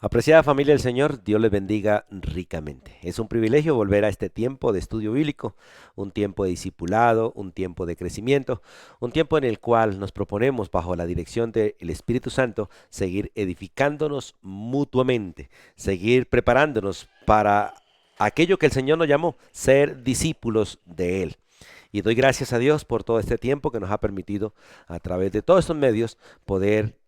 Apreciada familia del Señor, Dios les bendiga ricamente. Es un privilegio volver a este tiempo de estudio bíblico, un tiempo de discipulado, un tiempo de crecimiento, un tiempo en el cual nos proponemos, bajo la dirección del Espíritu Santo, seguir edificándonos mutuamente, seguir preparándonos para aquello que el Señor nos llamó, ser discípulos de Él. Y doy gracias a Dios por todo este tiempo que nos ha permitido, a través de todos estos medios, poder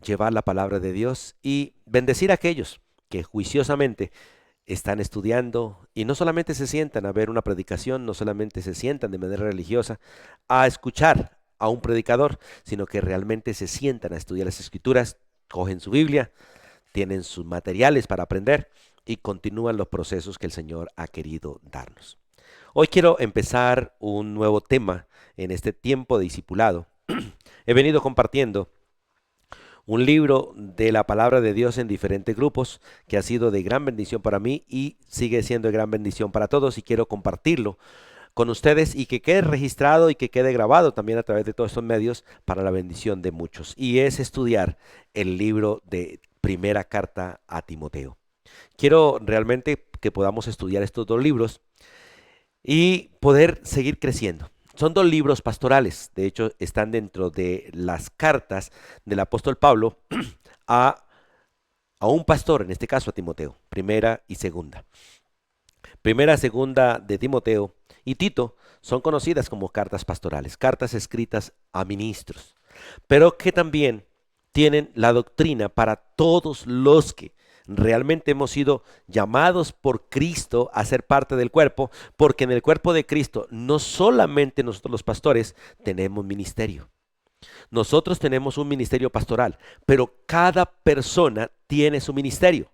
llevar la palabra de Dios y bendecir a aquellos que juiciosamente están estudiando y no solamente se sientan a ver una predicación, no solamente se sientan de manera religiosa a escuchar a un predicador, sino que realmente se sientan a estudiar las escrituras, cogen su Biblia, tienen sus materiales para aprender y continúan los procesos que el Señor ha querido darnos. Hoy quiero empezar un nuevo tema en este tiempo de discipulado. He venido compartiendo un libro de la palabra de Dios en diferentes grupos que ha sido de gran bendición para mí y sigue siendo de gran bendición para todos, y quiero compartirlo con ustedes y que quede registrado y que quede grabado también a través de todos estos medios para la bendición de muchos. Y es estudiar el libro de Primera Carta a Timoteo. Quiero realmente que podamos estudiar estos dos libros y poder seguir creciendo. Son dos libros pastorales, de hecho están dentro de las cartas del apóstol Pablo a, a un pastor, en este caso a Timoteo, primera y segunda. Primera, segunda de Timoteo y Tito son conocidas como cartas pastorales, cartas escritas a ministros, pero que también tienen la doctrina para todos los que realmente hemos sido llamados por Cristo a ser parte del cuerpo, porque en el cuerpo de Cristo no solamente nosotros los pastores tenemos ministerio. Nosotros tenemos un ministerio pastoral, pero cada persona tiene su ministerio.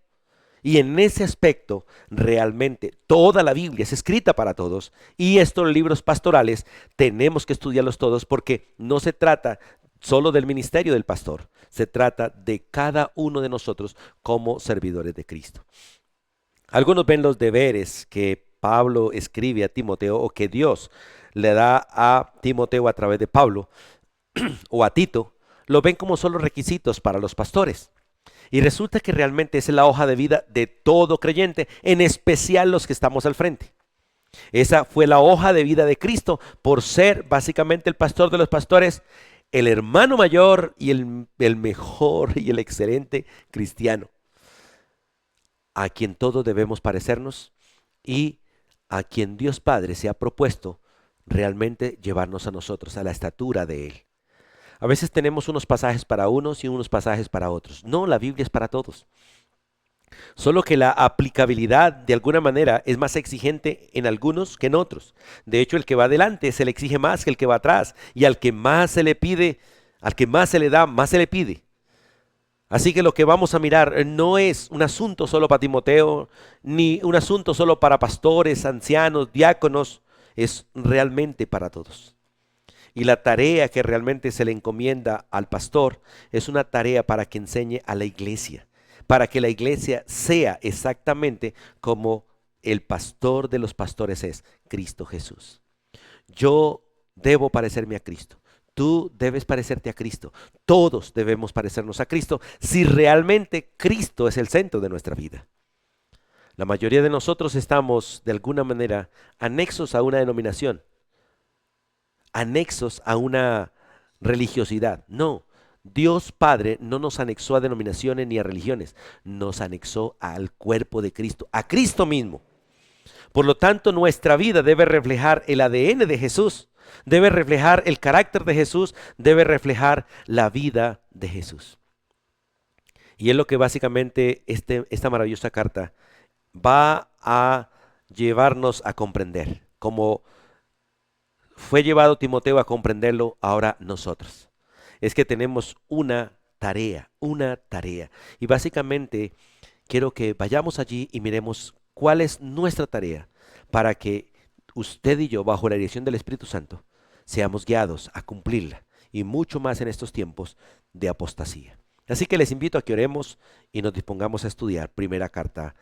Y en ese aspecto, realmente toda la Biblia es escrita para todos, y estos libros pastorales tenemos que estudiarlos todos, porque no se trata solo del ministerio del pastor, se trata de cada uno de nosotros como servidores de Cristo. Algunos ven los deberes que Pablo escribe a Timoteo, o que Dios le da a Timoteo a través de Pablo o a Tito, lo ven como solo requisitos para los pastores. Y resulta que realmente esa es la hoja de vida de todo creyente, en especial los que estamos al frente. Esa fue la hoja de vida de Cristo, por ser básicamente el pastor de los pastores, el hermano mayor y el mejor y el excelente cristiano, a quien todos debemos parecernos y a quien Dios Padre se ha propuesto realmente llevarnos a nosotros a la estatura de Él. A veces tenemos unos pasajes para unos y unos pasajes para otros. No, la Biblia es para todos. Solo que la aplicabilidad de alguna manera es más exigente en algunos que en otros. De hecho, el que va adelante se le exige más que el que va atrás. Y al que más se le pide, al que más se le da, más se le pide. Así que lo que vamos a mirar no es un asunto solo para Timoteo, ni un asunto solo para pastores, ancianos, diáconos. Es realmente para todos. Y la tarea que realmente se le encomienda al pastor es una tarea para que enseñe a la iglesia, para que la iglesia sea exactamente como el pastor de los pastores es, Cristo Jesús. Yo debo parecerme a Cristo. Tú debes parecerte a Cristo. Todos debemos parecernos a Cristo si realmente Cristo es el centro de nuestra vida. La mayoría de nosotros estamos de alguna manera anexos a una denominación, anexos a una religiosidad. No, Dios Padre no nos anexó a denominaciones ni a religiones, nos anexó al cuerpo de Cristo, a Cristo mismo. Por lo tanto, nuestra vida debe reflejar el ADN de Jesús, debe reflejar el carácter de Jesús, debe reflejar la vida de Jesús. Y es lo que básicamente esta maravillosa carta va a llevarnos a comprender, como fue llevado Timoteo a comprenderlo, ahora nosotros. Es que tenemos una tarea, una tarea. Y básicamente quiero que vayamos allí y miremos cuál es nuestra tarea para que usted y yo, bajo la dirección del Espíritu Santo, seamos guiados a cumplirla, y mucho más en estos tiempos de apostasía. Así que les invito a que oremos y nos dispongamos a estudiar primera carta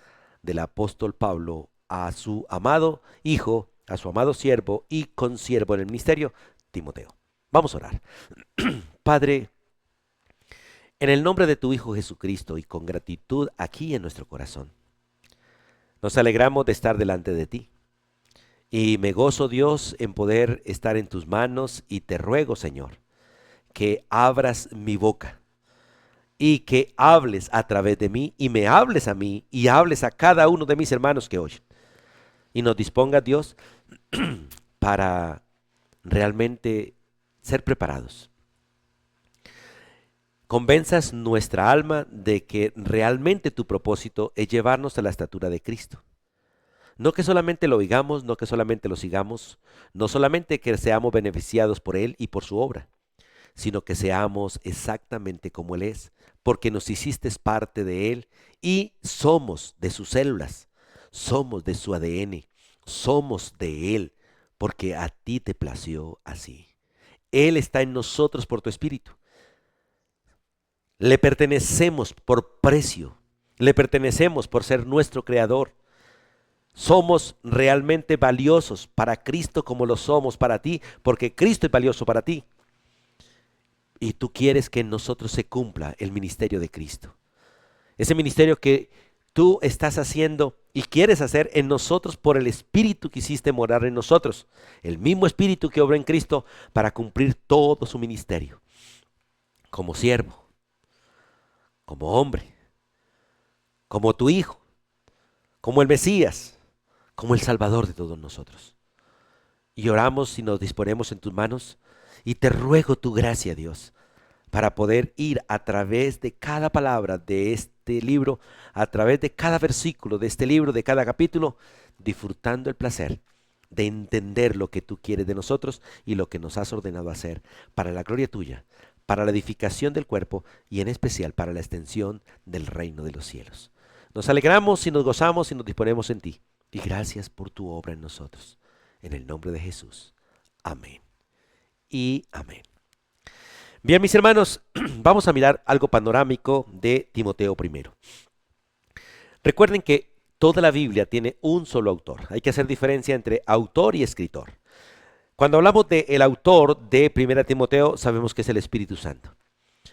del apóstol Pablo a su amado hijo, a su amado siervo y consiervo en el ministerio, Timoteo. Vamos a orar. Padre, En el nombre de tu Hijo Jesucristo y con gratitud aquí en nuestro corazón, nos alegramos de estar delante de ti. Y me gozo, Dios, en poder estar en tus manos y te ruego, Señor, que abras mi boca y que hables a través de mí y me hables a mí y hables a cada uno de mis hermanos que oyen. Y nos disponga, Dios, para realmente ser preparados. Convenzas nuestra alma de que realmente tu propósito es llevarnos a la estatura de Cristo. No que solamente lo oigamos, no que solamente lo sigamos, no solamente que seamos beneficiados por Él y por su obra, sino que seamos exactamente como Él es, porque nos hiciste parte de Él y somos de sus células, somos de su ADN, somos de Él, porque a ti te plació así. Él está en nosotros por tu Espíritu. Le pertenecemos por precio, le pertenecemos por ser nuestro Creador. Somos realmente valiosos para Cristo como lo somos para ti, porque Cristo es valioso para ti. Y tú quieres que en nosotros se cumpla el ministerio de Cristo. Ese ministerio que tú estás haciendo y quieres hacer en nosotros por el Espíritu que hiciste morar en nosotros. El mismo Espíritu que obra en Cristo para cumplir todo su ministerio. Como siervo, como hombre, como tu Hijo, como el Mesías, como el Salvador de todos nosotros. Y oramos y nos disponemos en tus manos y te ruego tu gracia, Dios, para poder ir a través de cada palabra de este libro, a través de cada versículo de este libro, de cada capítulo, disfrutando el placer de entender lo que tú quieres de nosotros y lo que nos has ordenado hacer para la gloria tuya, para la edificación del cuerpo y en especial para la extensión del reino de los cielos. Nos alegramos y nos gozamos y nos disponemos en ti. Y gracias por tu obra en nosotros. En el nombre de Jesús. Amén. Y amén. Bien, mis hermanos, vamos a mirar algo panorámico de Timoteo I. Recuerden que toda la Biblia tiene un solo autor. Hay que hacer diferencia entre autor y escritor. Cuando hablamos del autor de 1 Timoteo, sabemos que es el Espíritu Santo.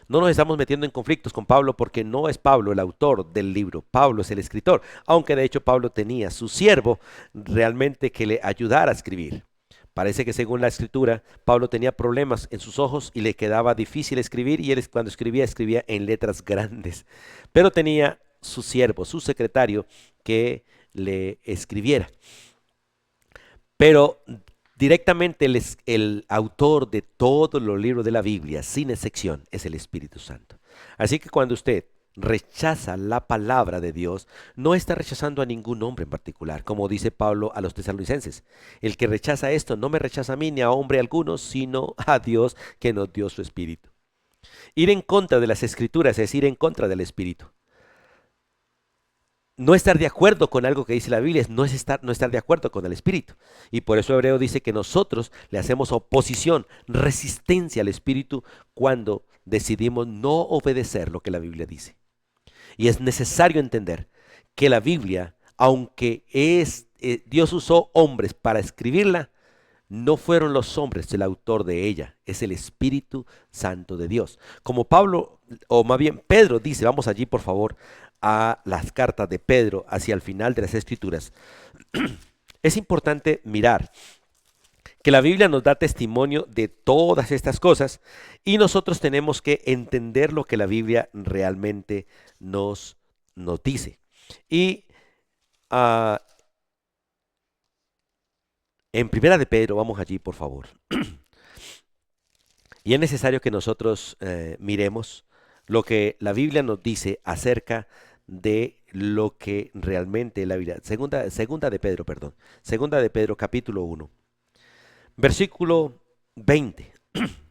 No nos estamos metiendo en conflictos con Pablo porque no es Pablo el autor del libro, Pablo es el escritor, aunque de hecho Pablo tenía su siervo realmente que le ayudara a escribir. Parece que según la escritura, Pablo tenía problemas en sus ojos y le quedaba difícil escribir y él cuando escribía, escribía en letras grandes. Pero tenía su siervo, su secretario, que le escribiera. Pero directamente el autor de todos los libros de la Biblia, sin excepción, es el Espíritu Santo. Así que cuando usted rechaza la palabra de Dios, no está rechazando a ningún hombre en particular, como dice Pablo a los tesalonicenses. El que rechaza esto no me rechaza a mí ni a hombre alguno, sino a Dios que nos dio su Espíritu. Ir en contra de las Escrituras es ir en contra del Espíritu. No estar de acuerdo con algo que dice la Biblia no estar de acuerdo con el Espíritu. Y por eso Hebreo dice que nosotros le hacemos oposición, resistencia al Espíritu cuando decidimos no obedecer lo que la Biblia dice. Y es necesario entender que la Biblia, aunque Dios usó hombres para escribirla, no fueron los hombres el autor de ella, es el Espíritu Santo de Dios. Como Pablo, o más bien Pedro dice, vamos allí por favor, a las cartas de Pedro hacia el final de las Escrituras. Es importante mirar que la Biblia nos da testimonio de todas estas cosas y nosotros tenemos que entender lo que la Biblia realmente nos dice. Y en Primera de Pedro, vamos allí por favor. Y es necesario que nosotros miremos lo que la Biblia nos dice acerca de lo que realmente la Biblia. Segunda de Pedro, perdón. Segunda de Pedro, capítulo 1. Versículo 20.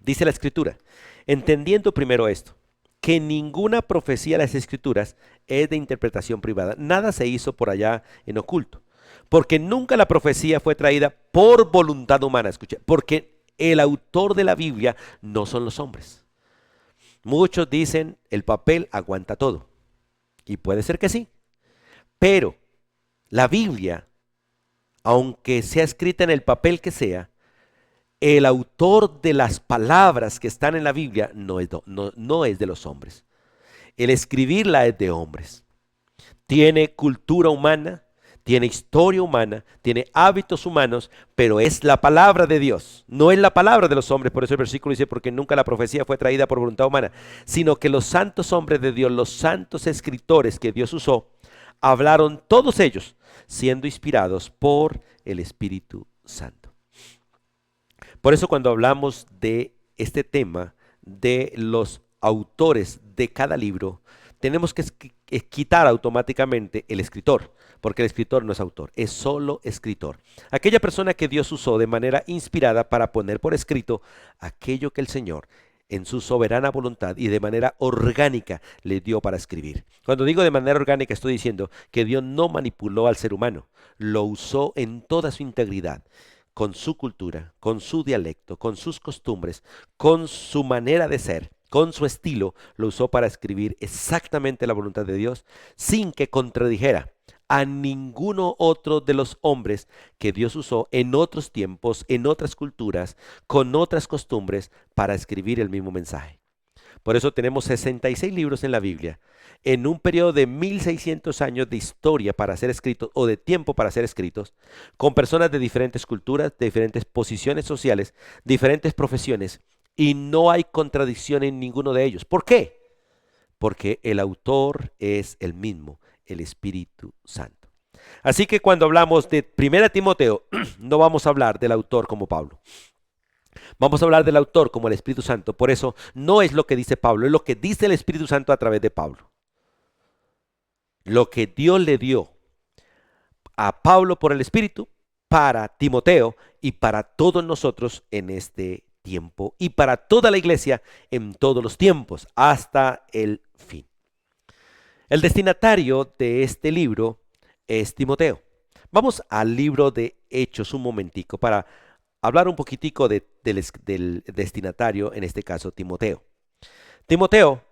Dice la Escritura, entendiendo primero esto, que ninguna profecía de las Escrituras es de interpretación privada. Nada se hizo por allá en oculto. Porque nunca la profecía fue traída por voluntad humana. Escuche, porque el autor de la Biblia no son los hombres. Muchos dicen, el papel aguanta todo. Y puede ser que sí. Pero la Biblia, aunque sea escrita en el papel que sea, el autor de las palabras que están en la Biblia no es de los hombres. El escribirla es de hombres. Tiene cultura humana, tiene historia humana, tiene hábitos humanos, pero es la palabra de Dios, no es la palabra de los hombres. Por eso el versículo dice, porque nunca la profecía fue traída por voluntad humana, sino que los santos hombres de Dios, los santos escritores que Dios usó, hablaron todos ellos, siendo inspirados por el Espíritu Santo. Por eso cuando hablamos de este tema, de los autores de cada libro, tenemos que quitar automáticamente el escritor, porque el escritor no es autor, es solo escritor. Aquella persona que Dios usó de manera inspirada para poner por escrito aquello que el Señor en su soberana voluntad y de manera orgánica le dio para escribir. Cuando digo de manera orgánica estoy diciendo que Dios no manipuló al ser humano, lo usó en toda su integridad, con su cultura, con su dialecto, con sus costumbres, con su manera de ser, con su estilo, lo usó para escribir exactamente la voluntad de Dios sin que contradijera a ninguno otro de los hombres que Dios usó en otros tiempos, en otras culturas, con otras costumbres para escribir el mismo mensaje. Por eso tenemos 66 libros en la Biblia, en un periodo de 1600 años de historia para ser escritos o de tiempo para ser escritos, con personas de diferentes culturas, de diferentes posiciones sociales, diferentes profesiones, y no hay contradicción en ninguno de ellos. ¿Por qué? Porque el autor es el mismo, el Espíritu Santo. Así que cuando hablamos de 1 Timoteo, no vamos a hablar del autor como Pablo. Vamos a hablar del autor como el Espíritu Santo. Por eso no es lo que dice Pablo, es lo que dice el Espíritu Santo a través de Pablo. Lo que Dios le dio a Pablo por el Espíritu, para Timoteo y para todos nosotros en este tiempo y para toda la iglesia en todos los tiempos, hasta el fin. El destinatario de este libro es Timoteo. Vamos al libro de Hechos un momentico para hablar un poquitico del destinatario, en este caso Timoteo. Timoteo,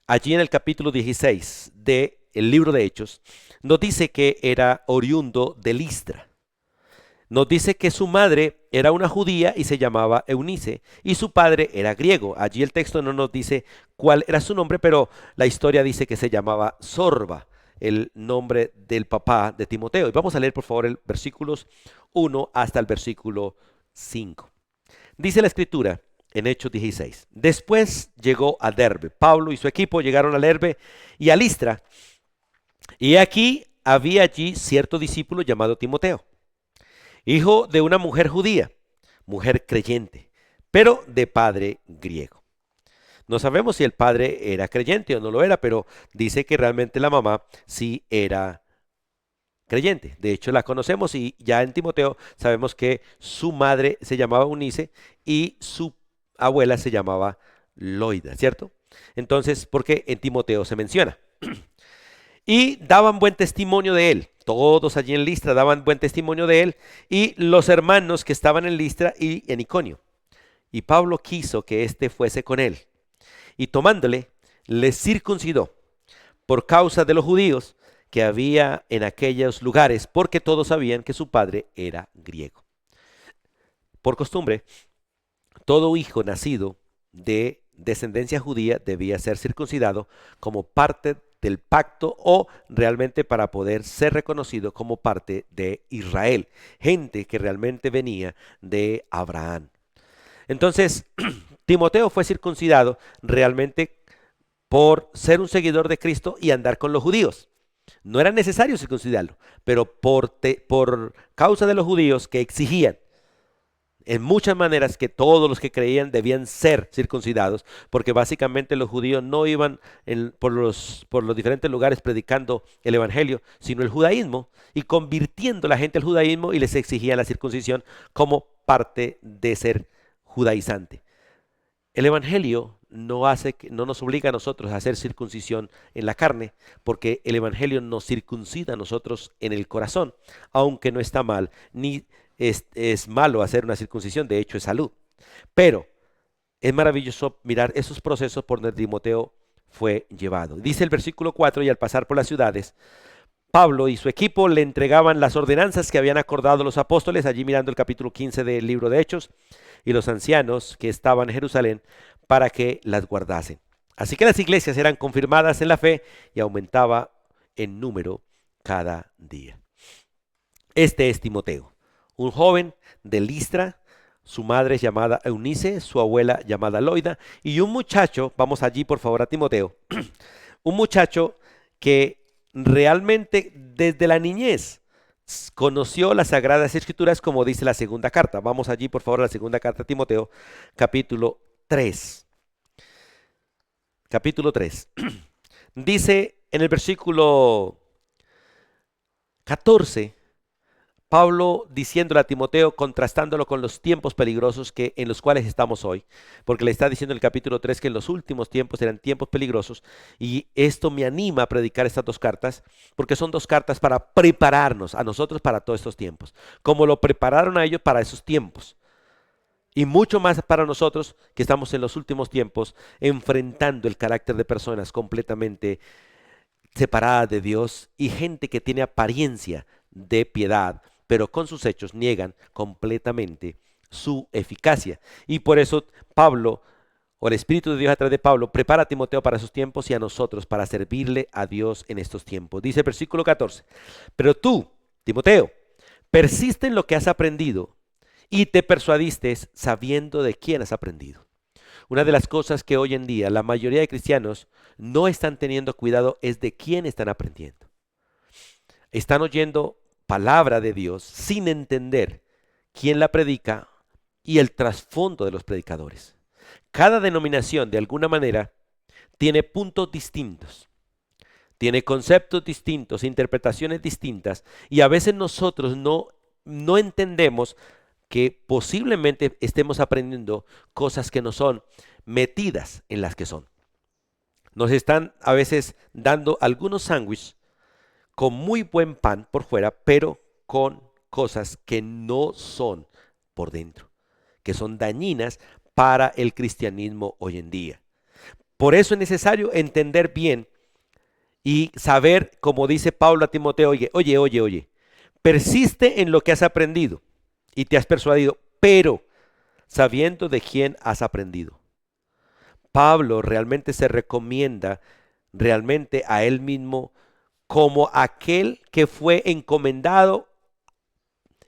allí en el capítulo 16 del libro de Hechos, nos dice que era oriundo de Listra. Nos dice que su madre era una judía y se llamaba Eunice, y su padre era griego. Allí el texto no nos dice cuál era su nombre, pero la historia dice que se llamaba Sorba, el nombre del papá de Timoteo. Y vamos a leer por favor el versículos 1 hasta el versículo 5. Dice la escritura en Hechos 16. Después llegó a Derbe. Pablo y su equipo llegaron a Derbe y a Listra. Y aquí había allí cierto discípulo llamado Timoteo, hijo de una mujer judía, mujer creyente, pero de padre griego. No sabemos si el padre era creyente o no lo era, pero dice que realmente la mamá sí era creyente. De hecho, la conocemos y ya en Timoteo sabemos que su madre se llamaba Eunice y su abuela se llamaba Loida, ¿cierto? Entonces, porque en Timoteo se menciona. Y daban buen testimonio de él. Todos allí en Listra daban buen testimonio de él y los hermanos que estaban en Listra y en Iconio. Y Pablo quiso que éste fuese con él. Y tomándole, le circuncidó por causa de los judíos que había en aquellos lugares, porque todos sabían que su padre era griego. Por costumbre, todo hijo nacido de descendencia judía debía ser circuncidado como parte del pacto o realmente para poder ser reconocido como parte de Israel, gente que realmente venía de Abraham. Entonces, Timoteo fue circuncidado realmente por ser un seguidor de Cristo y andar con los judíos. No era necesario circuncidarlo, pero por causa de los judíos que exigían en muchas maneras que todos los que creían debían ser circuncidados, porque básicamente los judíos no iban por los diferentes lugares predicando el evangelio, sino el judaísmo, y convirtiendo a la gente al judaísmo y les exigían la circuncisión como parte de ser judaizante. El evangelio no nos obliga a nosotros a hacer circuncisión en la carne, porque el evangelio nos circuncida a nosotros en el corazón, aunque no está mal, ni es malo hacer una circuncisión, de hecho es salud. Pero es maravilloso mirar esos procesos por donde Timoteo fue llevado. Dice el versículo 4, y al pasar por las ciudades, Pablo y su equipo le entregaban las ordenanzas que habían acordado los apóstoles, allí mirando el capítulo 15 del libro de Hechos, y los ancianos que estaban en Jerusalén para que las guardasen. Así que las iglesias eran confirmadas en la fe y aumentaba en número cada día. Este es Timoteo, un joven de Listra, su madre es llamada Eunice, su abuela llamada Loida, y un muchacho, vamos allí por favor a Timoteo, un muchacho que realmente desde la niñez conoció las Sagradas Escrituras como dice la segunda carta. Vamos allí por favor a la segunda carta a Timoteo, capítulo 3. Capítulo 3. Dice en el versículo 14, Pablo diciéndole a Timoteo, contrastándolo con los tiempos peligrosos en los cuales estamos hoy, porque le está diciendo en el capítulo 3 que en los últimos tiempos eran tiempos peligrosos, y esto me anima a predicar estas dos cartas, porque son dos cartas para prepararnos a nosotros para todos estos tiempos, como lo prepararon a ellos para esos tiempos, y mucho más para nosotros que estamos en los últimos tiempos enfrentando el carácter de personas completamente separadas de Dios y gente que tiene apariencia de piedad, pero con sus hechos niegan completamente su eficacia. Y por eso Pablo, o el Espíritu de Dios a través de Pablo, prepara a Timoteo para esos tiempos y a nosotros para servirle a Dios en estos tiempos. Dice el versículo 14, pero tú, Timoteo, persiste en lo que has aprendido y te persuadiste sabiendo de quién has aprendido. Una de las cosas que hoy en día la mayoría de cristianos no están teniendo cuidado es de quién están aprendiendo. Están oyendo palabra de Dios sin entender quién la predica y el trasfondo de los predicadores. Cada denominación de alguna manera tiene puntos distintos, tiene conceptos distintos, interpretaciones distintas y a veces nosotros no entendemos que posiblemente estemos aprendiendo cosas que no son metidas en las que son. Nos están a veces dando algunos sándwiches con muy buen pan por fuera, pero con cosas que no son por dentro, que son dañinas para el cristianismo hoy en día. Por eso es necesario entender bien y saber, como dice Pablo a Timoteo, oye, persiste en lo que has aprendido y te has persuadido, pero sabiendo de quién has aprendido. Pablo realmente se recomienda realmente a él mismo como aquel que fue encomendado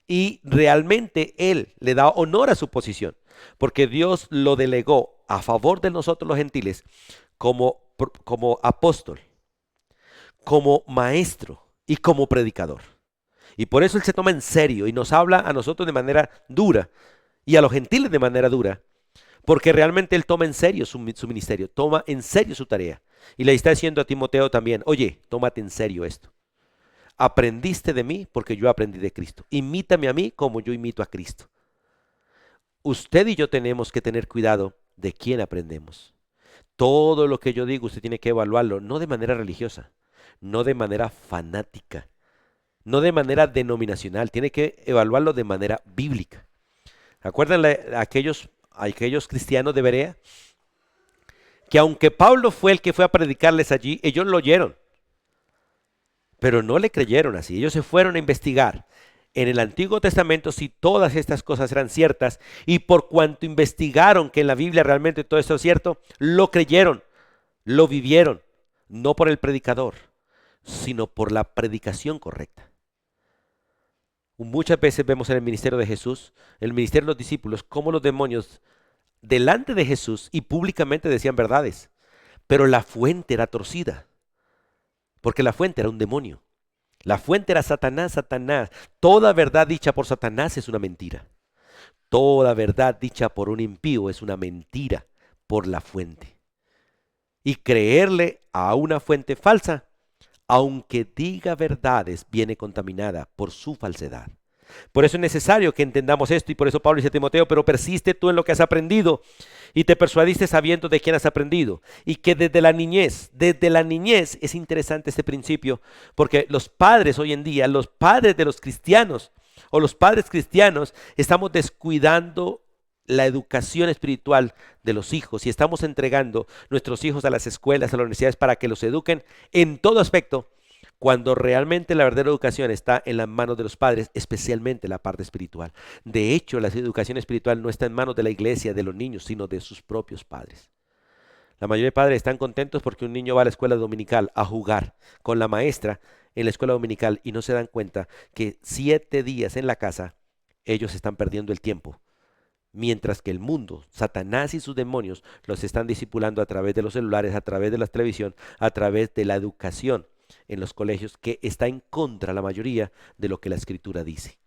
y realmente él le da honor a su posición, porque Dios lo delegó a favor de nosotros los gentiles como apóstol, como maestro y como predicador. Y por eso él se toma en serio y nos habla a nosotros de manera dura y a los gentiles de manera dura, porque realmente él toma en serio su ministerio, toma en serio su tarea. Y le está diciendo a Timoteo también, oye, tómate en serio esto. Aprendiste de mí porque yo aprendí de Cristo. Imítame a mí como yo imito a Cristo. Usted y yo tenemos que tener cuidado de quién aprendemos. Todo lo que yo digo usted tiene que evaluarlo, no de manera religiosa, no de manera fanática, no de manera denominacional, tiene que evaluarlo de manera bíblica. ¿Acuerdan aquellos cristianos de Berea? Que aunque Pablo fue el que fue a predicarles allí, ellos lo oyeron, pero no le creyeron así. Ellos se fueron a investigar en el Antiguo Testamento si todas estas cosas eran ciertas, y por cuanto investigaron que en la Biblia realmente todo esto es cierto, lo creyeron, lo vivieron, no por el predicador, sino por la predicación correcta. Muchas veces vemos en el ministerio de Jesús, en el ministerio de los discípulos, cómo los demonios delante de Jesús y públicamente decían verdades, pero la fuente era torcida, porque la fuente era un demonio. La fuente era Satanás. Toda verdad dicha por Satanás es una mentira. Toda verdad dicha por un impío es una mentira por la fuente. Y creerle a una fuente falsa, aunque diga verdades, viene contaminada por su falsedad. Por eso es necesario que entendamos esto, y por eso Pablo dice a Timoteo, pero persiste tú en lo que has aprendido y te persuadiste sabiendo de quién has aprendido. Y que desde la niñez es interesante este principio, porque los padres hoy en día, los padres de los cristianos o los padres cristianos, estamos descuidando la educación espiritual de los hijos y estamos entregando nuestros hijos a las escuelas, a las universidades para que los eduquen en todo aspecto, cuando realmente la verdadera educación está en las manos de los padres, especialmente la parte espiritual. De hecho, la educación espiritual no está en manos de la iglesia, de los niños, sino de sus propios padres. La mayoría de padres están contentos porque un niño va a la escuela dominical a jugar con la maestra en la escuela dominical y no se dan cuenta que 7 días en la casa ellos están perdiendo el tiempo, mientras que el mundo, Satanás y sus demonios los están discipulando a través de los celulares, a través de la televisión, a través de la educación en los colegios, que está en contra la mayoría de lo que la Escritura dice.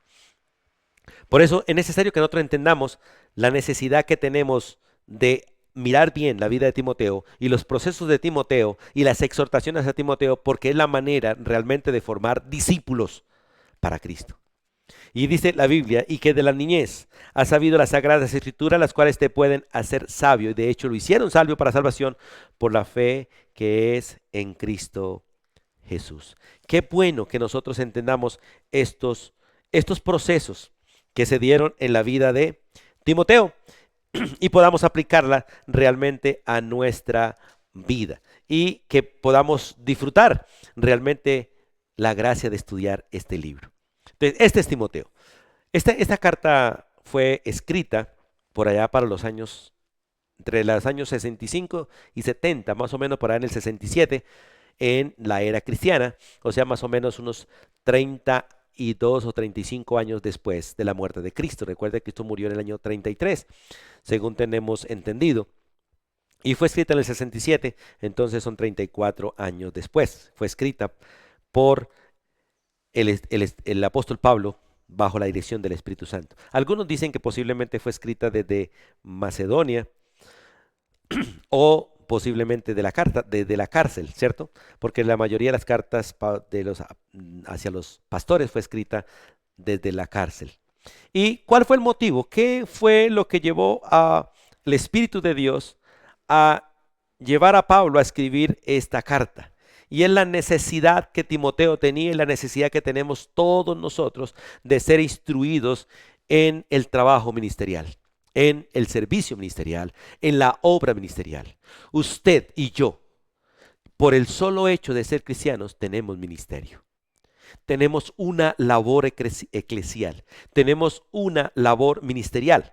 Por eso es necesario que nosotros entendamos la necesidad que tenemos de mirar bien la vida de Timoteo y los procesos de Timoteo y las exhortaciones a Timoteo, porque es la manera realmente de formar discípulos para Cristo. Y dice la Biblia, y que de la niñez has sabido las sagradas escrituras, las cuales te pueden hacer sabio, y de hecho lo hicieron sabio para salvación por la fe que es en Cristo Jesús. Qué bueno que nosotros entendamos estos procesos que se dieron en la vida de Timoteo y podamos aplicarla realmente a nuestra vida y que podamos disfrutar realmente la gracia de estudiar este libro. Entonces, este es Timoteo. Esta carta fue escrita por allá para los años, entre los años 65 y 70, más o menos por allá en el 67, en la era cristiana, o sea, más o menos unos 32 o 35 años después de la muerte de Cristo. Recuerde que Cristo murió en el año 33, según tenemos entendido. Y fue escrita en el 67, entonces son 34 años después. Fue escrita por el apóstol Pablo bajo la dirección del Espíritu Santo. Algunos dicen que posiblemente fue escrita desde Macedonia o posiblemente desde la cárcel, ¿cierto? Porque la mayoría de las cartas hacia los pastores fue escrita desde la cárcel. ¿Y cuál fue el motivo? ¿Qué fue lo que llevó al Espíritu de Dios a llevar a Pablo a escribir esta carta? Y es la necesidad que Timoteo tenía y la necesidad que tenemos todos nosotros de ser instruidos en el trabajo ministerial, en el servicio ministerial, en la obra ministerial. Usted y yo, por el solo hecho de ser cristianos, tenemos ministerio. Tenemos una labor eclesial, tenemos una labor ministerial.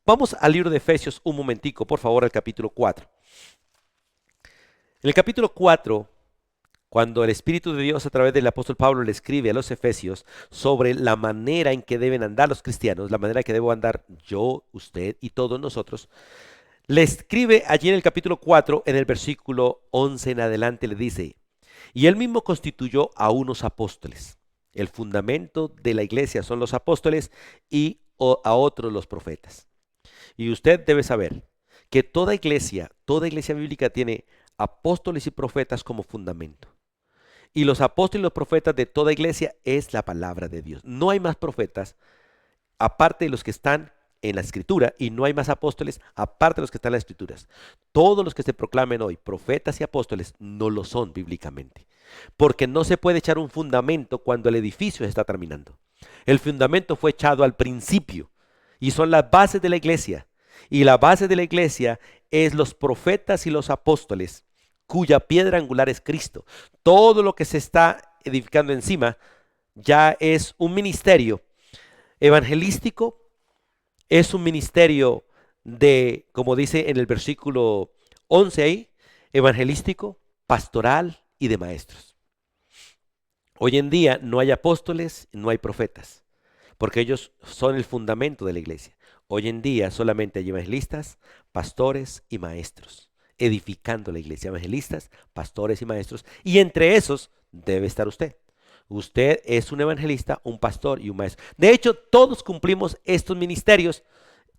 Vamos al libro de Efesios un momentico, por favor, al capítulo 4. En el capítulo 4, cuando el Espíritu de Dios a través del apóstol Pablo le escribe a los Efesios sobre la manera en que deben andar los cristianos, la manera en que debo andar yo, usted y todos nosotros, le escribe allí en el capítulo 4, en el versículo 11 en adelante, le dice: y él mismo constituyó a unos apóstoles. El fundamento de la iglesia son los apóstoles y a otros los profetas. Y usted debe saber que toda iglesia bíblica tiene apóstoles y profetas como fundamento. Y los apóstoles y los profetas de toda iglesia es la palabra de Dios. No hay más profetas aparte de los que están en la escritura, y no hay más apóstoles aparte de los que están en las escrituras. Todos los que se proclamen hoy profetas y apóstoles no lo son bíblicamente, porque no se puede echar un fundamento cuando el edificio se está terminando. El fundamento fue echado al principio y son las bases de la iglesia, y la base de la iglesia es los profetas y los apóstoles, cuya piedra angular es Cristo. Todo lo que se está edificando encima ya es un ministerio evangelístico, es un ministerio de, como dice en el versículo 11 ahí, evangelístico, pastoral y de maestros. Hoy en día no hay apóstoles, no hay profetas, porque ellos son el fundamento de la iglesia. Hoy en día solamente hay evangelistas, pastores y maestros, edificando la iglesia. Evangelistas, pastores y maestros, y entre esos debe estar usted. Usted es un evangelista, un pastor y un maestro. De hecho, todos cumplimos estos ministerios,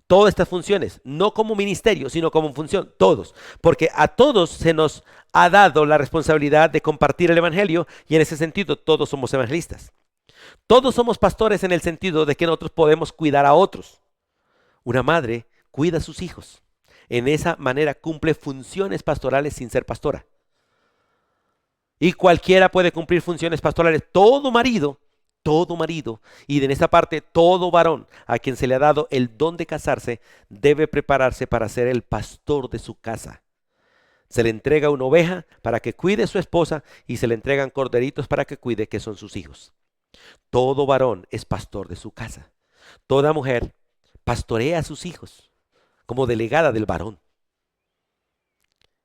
todas estas funciones, no como ministerio, sino como función, todos. Porque a todos se nos ha dado la responsabilidad de compartir el evangelio, y en ese sentido todos somos evangelistas. Todos somos pastores en el sentido de que nosotros podemos cuidar a otros. Una madre cuida a sus hijos. En esa manera cumple funciones pastorales sin ser pastora. Y cualquiera puede cumplir funciones pastorales. Todo marido, y en esta parte todo varón a quien se le ha dado el don de casarse, debe prepararse para ser el pastor de su casa. Se le entrega una oveja para que cuide a su esposa, y se le entregan corderitos para que cuide, que son sus hijos. Todo varón es pastor de su casa. Toda mujer pastorea a sus hijos como delegada del varón.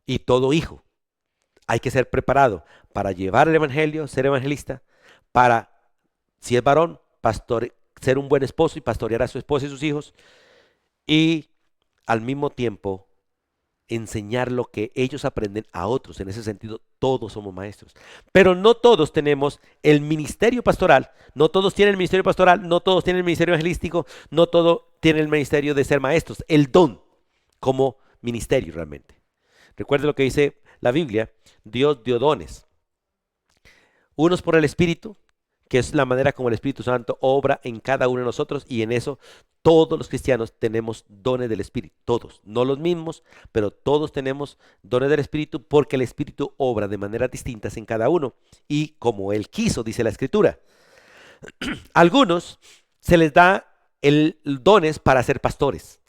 Y todo hijo hay que ser preparado para llevar el evangelio, ser evangelista, para, si es varón, ser un buen esposo y pastorear a su esposa y sus hijos, y al mismo tiempo enseñar lo que ellos aprenden a otros. En ese sentido, todos somos maestros. Pero no todos tenemos el ministerio pastoral, no todos tienen el ministerio pastoral, no todos tienen el ministerio evangelístico, no todos tienen el ministerio de ser maestros, el don como ministerio realmente. Recuerde lo que dice la Biblia, Dios dio dones, unos por el Espíritu, que es la manera como el Espíritu Santo obra en cada uno de nosotros, y en eso todos los cristianos tenemos dones del Espíritu, todos, no los mismos, pero todos tenemos dones del Espíritu porque el Espíritu obra de maneras distintas en cada uno y como Él quiso, dice la Escritura. Algunos se les da el dones para ser pastores,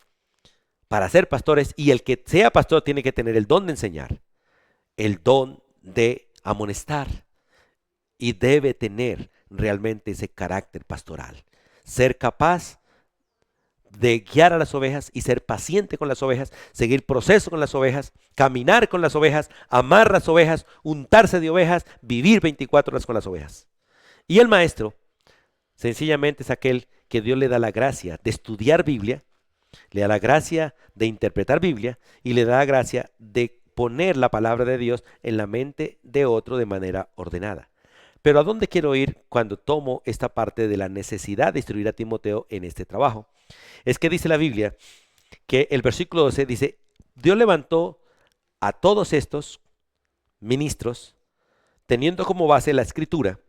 y el que sea pastor tiene que tener el don de enseñar, el don de amonestar, y debe tener realmente ese carácter pastoral. Ser capaz de guiar a las ovejas y ser paciente con las ovejas, seguir proceso con las ovejas, caminar con las ovejas, amar las ovejas, untarse de ovejas, vivir 24 horas con las ovejas. Y el maestro, sencillamente es aquel que Dios le da la gracia de estudiar Biblia, le da la gracia de interpretar Biblia y le da la gracia de poner la palabra de Dios en la mente de otro de manera ordenada. Pero ¿a dónde quiero ir cuando tomo esta parte de la necesidad de instruir a Timoteo en este trabajo? Es que dice la Biblia que el versículo 12 dice, Dios levantó a todos estos ministros teniendo como base la escritura,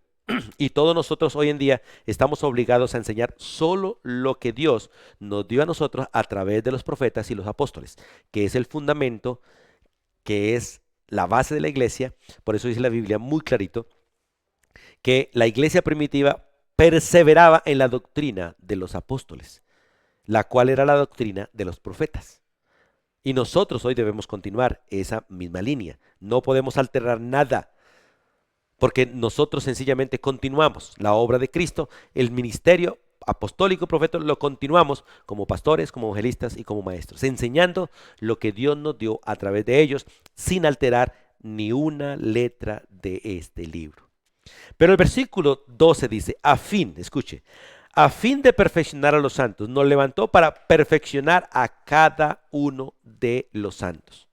y todos nosotros hoy en día estamos obligados a enseñar solo lo que Dios nos dio a nosotros a través de los profetas y los apóstoles, que es el fundamento, que es la base de la iglesia. Por eso dice la Biblia muy clarito que la iglesia primitiva perseveraba en la doctrina de los apóstoles, la cual era la doctrina de los profetas. Y nosotros hoy debemos continuar esa misma línea. No podemos alterar nada, porque nosotros sencillamente continuamos la obra de Cristo, el ministerio apostólico, profeta, lo continuamos como pastores, como evangelistas y como maestros, enseñando lo que Dios nos dio a través de ellos, sin alterar ni una letra de este libro. Pero el versículo 12 dice, escuche, a fin de perfeccionar a los santos, nos levantó para perfeccionar a cada uno de los santos.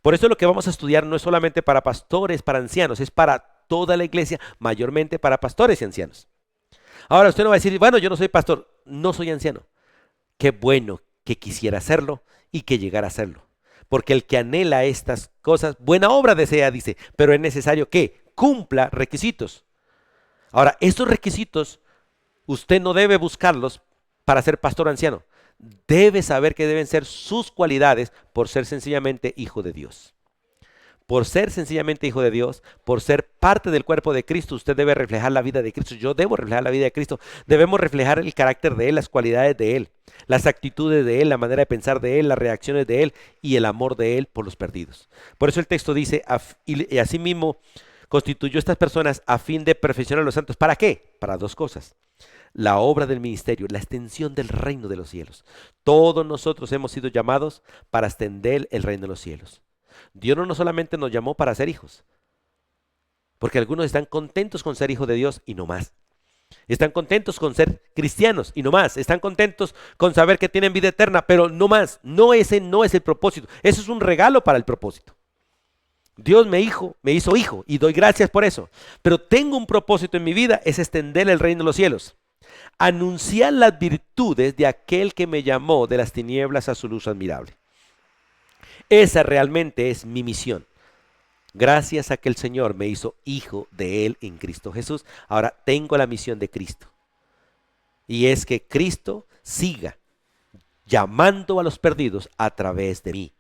Por eso lo que vamos a estudiar no es solamente para pastores, para ancianos, es para toda la iglesia, mayormente para pastores y ancianos. Ahora usted no va a decir, bueno, yo no soy pastor, no soy anciano. Qué bueno que quisiera hacerlo y que llegara a hacerlo. Porque el que anhela estas cosas, buena obra desea, dice, pero es necesario que cumpla requisitos. Ahora, estos requisitos usted no debe buscarlos para ser pastor anciano. Debe saber que deben ser sus cualidades por ser sencillamente hijo de Dios. Por ser sencillamente hijo de Dios, por ser parte del cuerpo de Cristo, usted debe reflejar la vida de Cristo. Yo debo reflejar la vida de Cristo. Debemos reflejar el carácter de Él, las cualidades de Él, las actitudes de Él, la manera de pensar de Él, las reacciones de Él y el amor de Él por los perdidos. Por eso el texto dice, y asimismo constituyó estas personas a fin de perfeccionar a los santos. ¿Para qué? Para dos cosas. La obra del ministerio, la extensión del reino de los cielos. Todos nosotros hemos sido llamados para extender el reino de los cielos. Dios no solamente nos llamó para ser hijos, porque algunos están contentos con ser hijos de Dios y no más. Están contentos con ser cristianos y no más. Están contentos con saber que tienen vida eterna, pero no más. No, ese no es el propósito. Eso es un regalo para el propósito. Dios me hizo hijo y doy gracias por eso. Pero tengo un propósito en mi vida, es extender el reino de los cielos. Anunciar las virtudes de aquel que me llamó de las tinieblas a su luz admirable. Esa realmente es mi misión. Gracias a que el Señor me hizo hijo de Él en Cristo Jesús, ahora tengo la misión de Cristo. Y es que Cristo siga llamando a los perdidos a través de mí,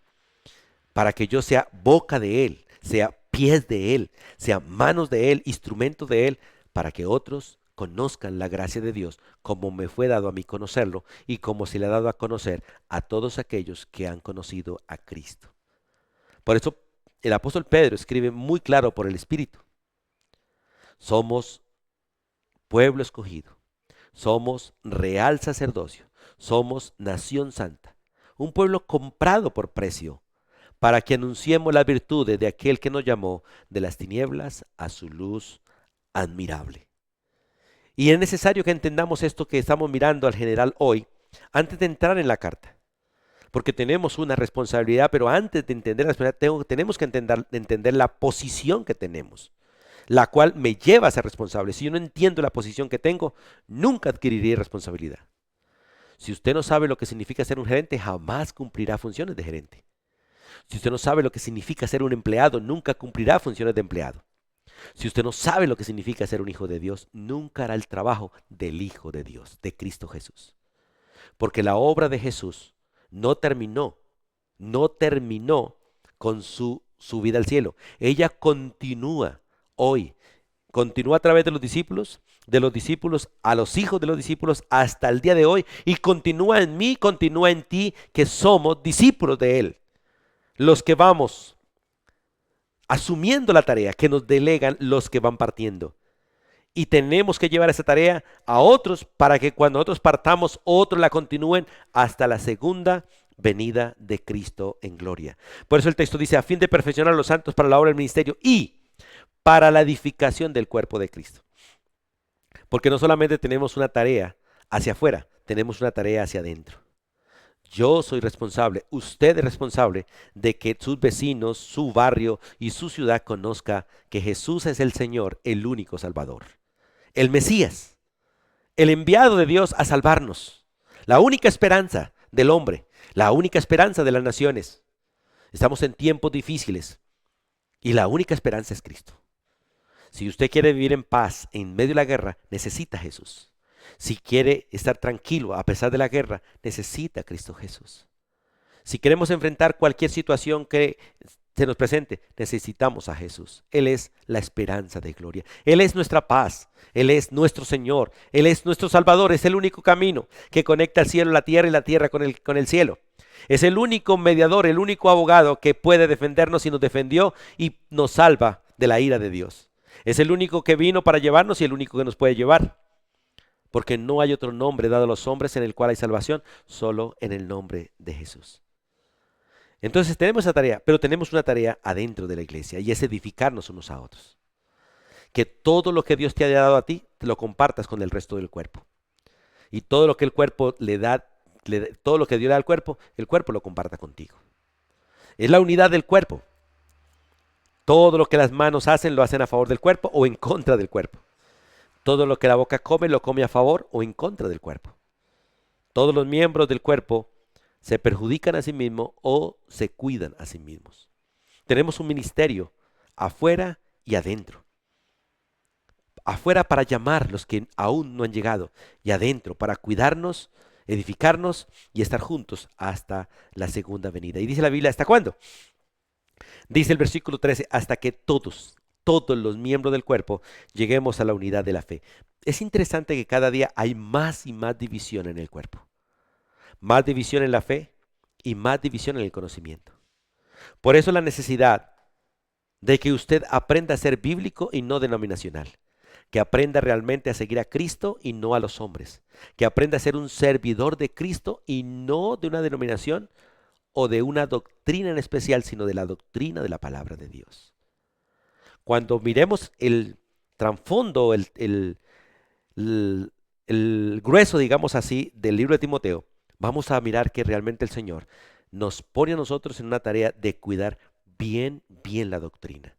para que yo sea boca de Él, sea pies de Él, sea manos de Él, instrumentos de Él, para que otros conozcan la gracia de Dios como me fue dado a mí conocerlo y como se le ha dado a conocer a todos aquellos que han conocido a Cristo. Por eso el apóstol Pedro escribe muy claro por el Espíritu. Somos pueblo escogido, somos real sacerdocio, somos nación santa, un pueblo comprado por precio, para que anunciemos las virtudes de aquel que nos llamó de las tinieblas a su luz admirable. Y es necesario que entendamos esto que estamos mirando al general hoy, antes de entrar en la carta. Porque tenemos una responsabilidad, pero antes de entender la responsabilidad, tenemos que entender la posición que tenemos, la cual me lleva a ser responsable. Si yo no entiendo la posición que tengo, nunca adquiriré responsabilidad. Si usted no sabe lo que significa ser un gerente, jamás cumplirá funciones de gerente. Si usted no sabe lo que significa ser un empleado, nunca cumplirá funciones de empleado. Si usted no sabe lo que significa ser un hijo de Dios, nunca hará el trabajo del Hijo de Dios, de Cristo Jesús. Porque la obra de Jesús no terminó con su subida al cielo. Ella continúa hoy, continúa a través de los discípulos a los hijos de los discípulos hasta el día de hoy, y continúa en mí, continúa en ti, que somos discípulos de Él. Los que vamos asumiendo la tarea que nos delegan los que van partiendo. Y tenemos que llevar esa tarea a otros para que cuando nosotros partamos, otros la continúen hasta la segunda venida de Cristo en gloria. Por eso el texto dice, a fin de perfeccionar a los santos para la obra del ministerio y para la edificación del cuerpo de Cristo. Porque no solamente tenemos una tarea hacia afuera, tenemos una tarea hacia adentro. Yo soy responsable, usted es responsable de que sus vecinos, su barrio y su ciudad conozca que Jesús es el Señor, el único Salvador. El Mesías, el enviado de Dios a salvarnos, la única esperanza del hombre, la única esperanza de las naciones. Estamos en tiempos difíciles y la única esperanza es Cristo. Si usted quiere vivir en paz en medio de la guerra, necesita a Jesús. Si quiere estar tranquilo a pesar de la guerra, necesita a Cristo Jesús. Si queremos enfrentar cualquier situación que se nos presente, necesitamos a Jesús. Él es la esperanza de gloria. Él es nuestra paz. Él es nuestro Señor. Él es nuestro Salvador. Es el único camino que conecta el cielo, la tierra y la tierra con el cielo. Es el único mediador, el único abogado que puede defendernos y nos defendió y nos salva de la ira de Dios. Es el único que vino para llevarnos y el único que nos puede llevar. Porque no hay otro nombre dado a los hombres en el cual hay salvación, solo en el nombre de Jesús. Entonces tenemos esa tarea, pero tenemos una tarea adentro de la iglesia y es edificarnos unos a otros. Que todo lo que Dios te haya dado a ti, te lo compartas con el resto del cuerpo. Y todo lo que el cuerpo todo lo que Dios le da al cuerpo, el cuerpo lo comparta contigo. Es la unidad del cuerpo. Todo lo que las manos hacen, lo hacen a favor del cuerpo o en contra del cuerpo. Todo lo que la boca come, lo come a favor o en contra del cuerpo. Todos los miembros del cuerpo se perjudican a sí mismos o se cuidan a sí mismos. Tenemos un ministerio afuera y adentro. Afuera para llamar los que aún no han llegado y adentro para cuidarnos, edificarnos y estar juntos hasta la segunda venida. Y dice la Biblia, ¿hasta cuándo? Dice el versículo 13, hasta que todos los miembros del cuerpo lleguemos a la unidad de la fe. Es interesante que cada día hay más y más división en el cuerpo. Más división en la fe y más división en el conocimiento. Por eso la necesidad de que usted aprenda a ser bíblico y no denominacional. Que aprenda realmente a seguir a Cristo y no a los hombres. Que aprenda a ser un servidor de Cristo y no de una denominación o de una doctrina en especial, sino de la doctrina de la palabra de Dios. Cuando miremos el trasfondo, el grueso, digamos así, del libro de Timoteo, vamos a mirar que realmente el Señor nos pone a nosotros en una tarea de cuidar bien la doctrina.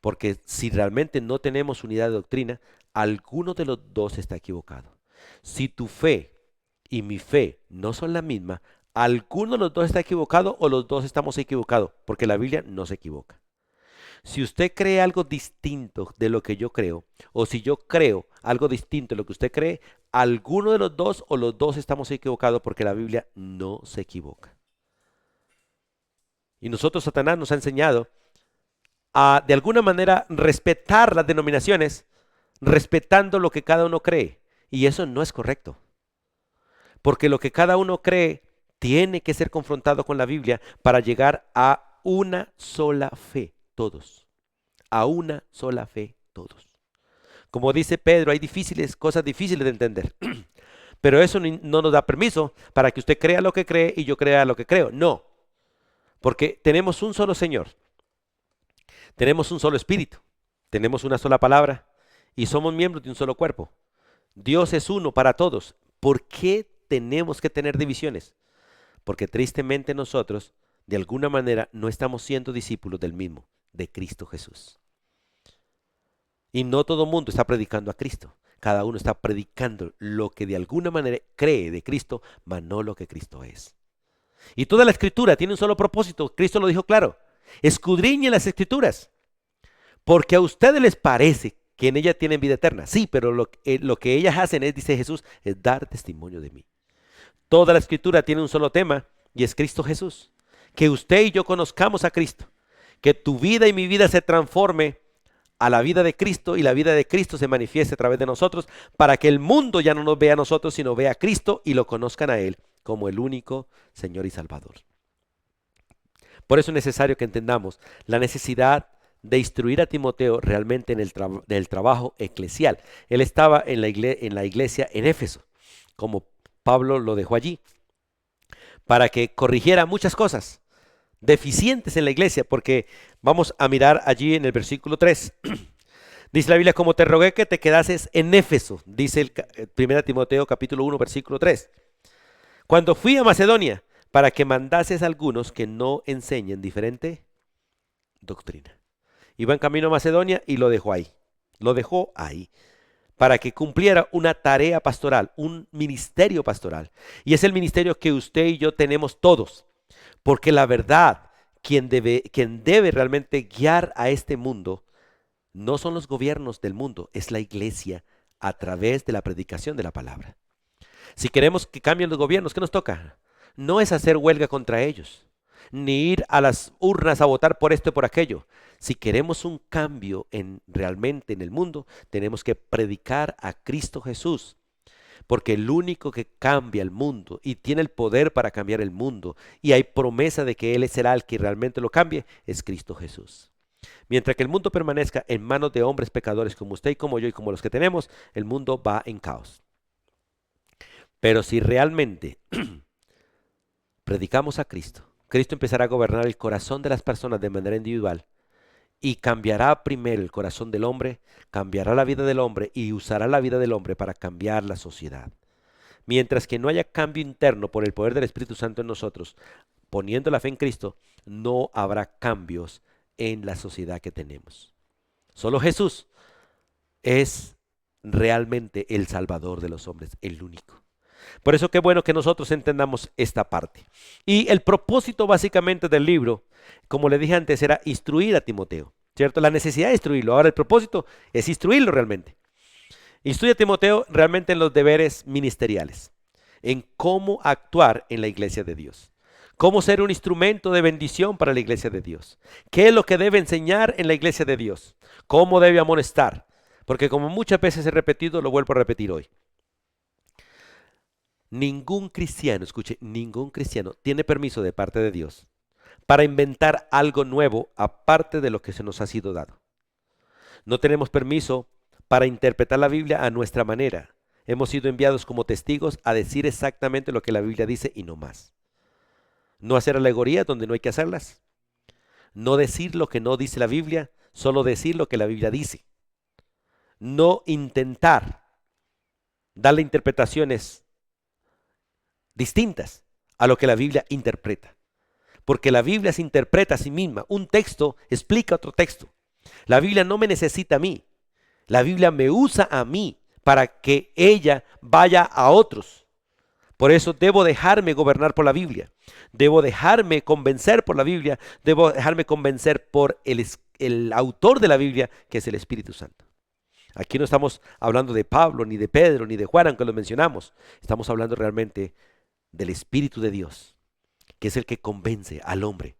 Porque si realmente no tenemos unidad de doctrina, alguno de los dos está equivocado. Si tu fe y mi fe no son la misma, alguno de los dos está equivocado o los dos estamos equivocados, porque la Biblia no se equivoca. Si usted cree algo distinto de lo que yo creo, o si yo creo algo distinto de lo que usted cree, alguno de los dos o los dos estamos equivocados porque la Biblia no se equivoca. Y nosotros, Satanás nos ha enseñado a, de alguna manera, respetar las denominaciones, respetando lo que cada uno cree. Y eso no es correcto. Porque lo que cada uno cree tiene que ser confrontado con la Biblia para llegar a una sola fe. Todos, a una sola fe, todos. Como dice Pedro, hay cosas difíciles de entender, pero eso no nos da permiso para que usted crea lo que cree y yo crea lo que creo. No, Porque tenemos un solo Señor, tenemos un solo Espíritu, tenemos una sola palabra y somos miembros de un solo cuerpo. Dios es uno para todos. ¿Por qué tenemos que tener divisiones? Porque tristemente nosotros, de alguna manera, no estamos siendo discípulos del mismo, de Cristo Jesús. Y no todo el mundo está predicando a Cristo. Cada uno está predicando lo que de alguna manera cree de Cristo, mas no lo que Cristo es. Y toda la escritura tiene un solo propósito. Cristo lo dijo claro. Escudriñen las escrituras, porque a ustedes les parece que en ellas tienen vida eterna. Sí, pero lo que ellas hacen es, dice Jesús, es dar testimonio de mí. Toda la escritura tiene un solo tema y es Cristo Jesús. Que usted y yo conozcamos a Cristo. Que tu vida y mi vida se transforme a la vida de Cristo y la vida de Cristo se manifieste a través de nosotros para que el mundo ya no nos vea a nosotros, sino vea a Cristo y lo conozcan a Él como el único Señor y Salvador. Por eso es necesario que entendamos la necesidad de instruir a Timoteo realmente en el trabajo eclesial. Él estaba en la iglesia en Éfeso, como Pablo lo dejó allí, para que corrigiera muchas cosas deficientes en la iglesia, porque vamos a mirar allí en el versículo 3. Dice la Biblia, como te rogué que te quedases en Éfeso, dice el 1 Timoteo capítulo 1, versículo 3. Cuando fui a Macedonia, para que mandases a algunos que no enseñen diferente doctrina. Iba en camino a Macedonia y lo dejó ahí. Lo dejó ahí para que cumpliera una tarea pastoral, un ministerio pastoral. Y es el ministerio que usted y yo tenemos todos. Porque la verdad, quien debe realmente guiar a este mundo, no son los gobiernos del mundo, es la iglesia a través de la predicación de la palabra. Si queremos que cambien los gobiernos, ¿qué nos toca? No es hacer huelga contra ellos, ni ir a las urnas a votar por esto y por aquello. Si queremos un cambio realmente en el mundo, tenemos que predicar a Cristo Jesús. Porque el único que cambia el mundo y tiene el poder para cambiar el mundo y hay promesa de que Él será el que realmente lo cambie, es Cristo Jesús. Mientras que el mundo permanezca en manos de hombres pecadores como usted y como yo y como los que tenemos, el mundo va en caos. Pero si realmente predicamos a Cristo, Cristo empezará a gobernar el corazón de las personas de manera individual y cambiará primero el corazón del hombre, cambiará la vida del hombre y usará la vida del hombre para cambiar la sociedad. Mientras que no haya cambio interno por el poder del Espíritu Santo en nosotros, poniendo la fe en Cristo, no habrá cambios en la sociedad que tenemos. Solo Jesús es realmente el Salvador de los hombres, el único. Por eso qué bueno que nosotros entendamos esta parte. Y el propósito básicamente del libro, como le dije antes, era instruir a Timoteo, ¿cierto? La necesidad de instruirlo. Ahora el propósito es instruirlo realmente. Instruye a Timoteo realmente en los deberes ministeriales, en cómo actuar en la iglesia de Dios, cómo ser un instrumento de bendición para la iglesia de Dios, qué es lo que debe enseñar en la iglesia de Dios, cómo debe amonestar, porque como muchas veces he repetido, lo vuelvo a repetir hoy. Ningún cristiano, escuche, ningún cristiano tiene permiso de parte de Dios para inventar algo nuevo aparte de lo que se nos ha sido dado. No tenemos permiso para interpretar la Biblia a nuestra manera. Hemos sido enviados como testigos a decir exactamente lo que la Biblia dice y no más. No hacer alegorías donde no hay que hacerlas. No decir lo que no dice la Biblia, solo decir lo que la Biblia dice. No intentar darle interpretaciones distintas a lo que la Biblia interpreta. Porque la Biblia se interpreta a sí misma. Un texto explica otro texto. La Biblia no me necesita a mí. La Biblia me usa a mí para que ella vaya a otros. Por eso debo dejarme gobernar por la Biblia. Debo dejarme convencer por la Biblia. Debo dejarme convencer por el autor de la Biblia, que es el Espíritu Santo. Aquí no estamos hablando de Pablo, ni de Pedro, ni de Juan, aunque lo mencionamos. Estamos hablando realmente del Espíritu de Dios, que es el que convence al hombre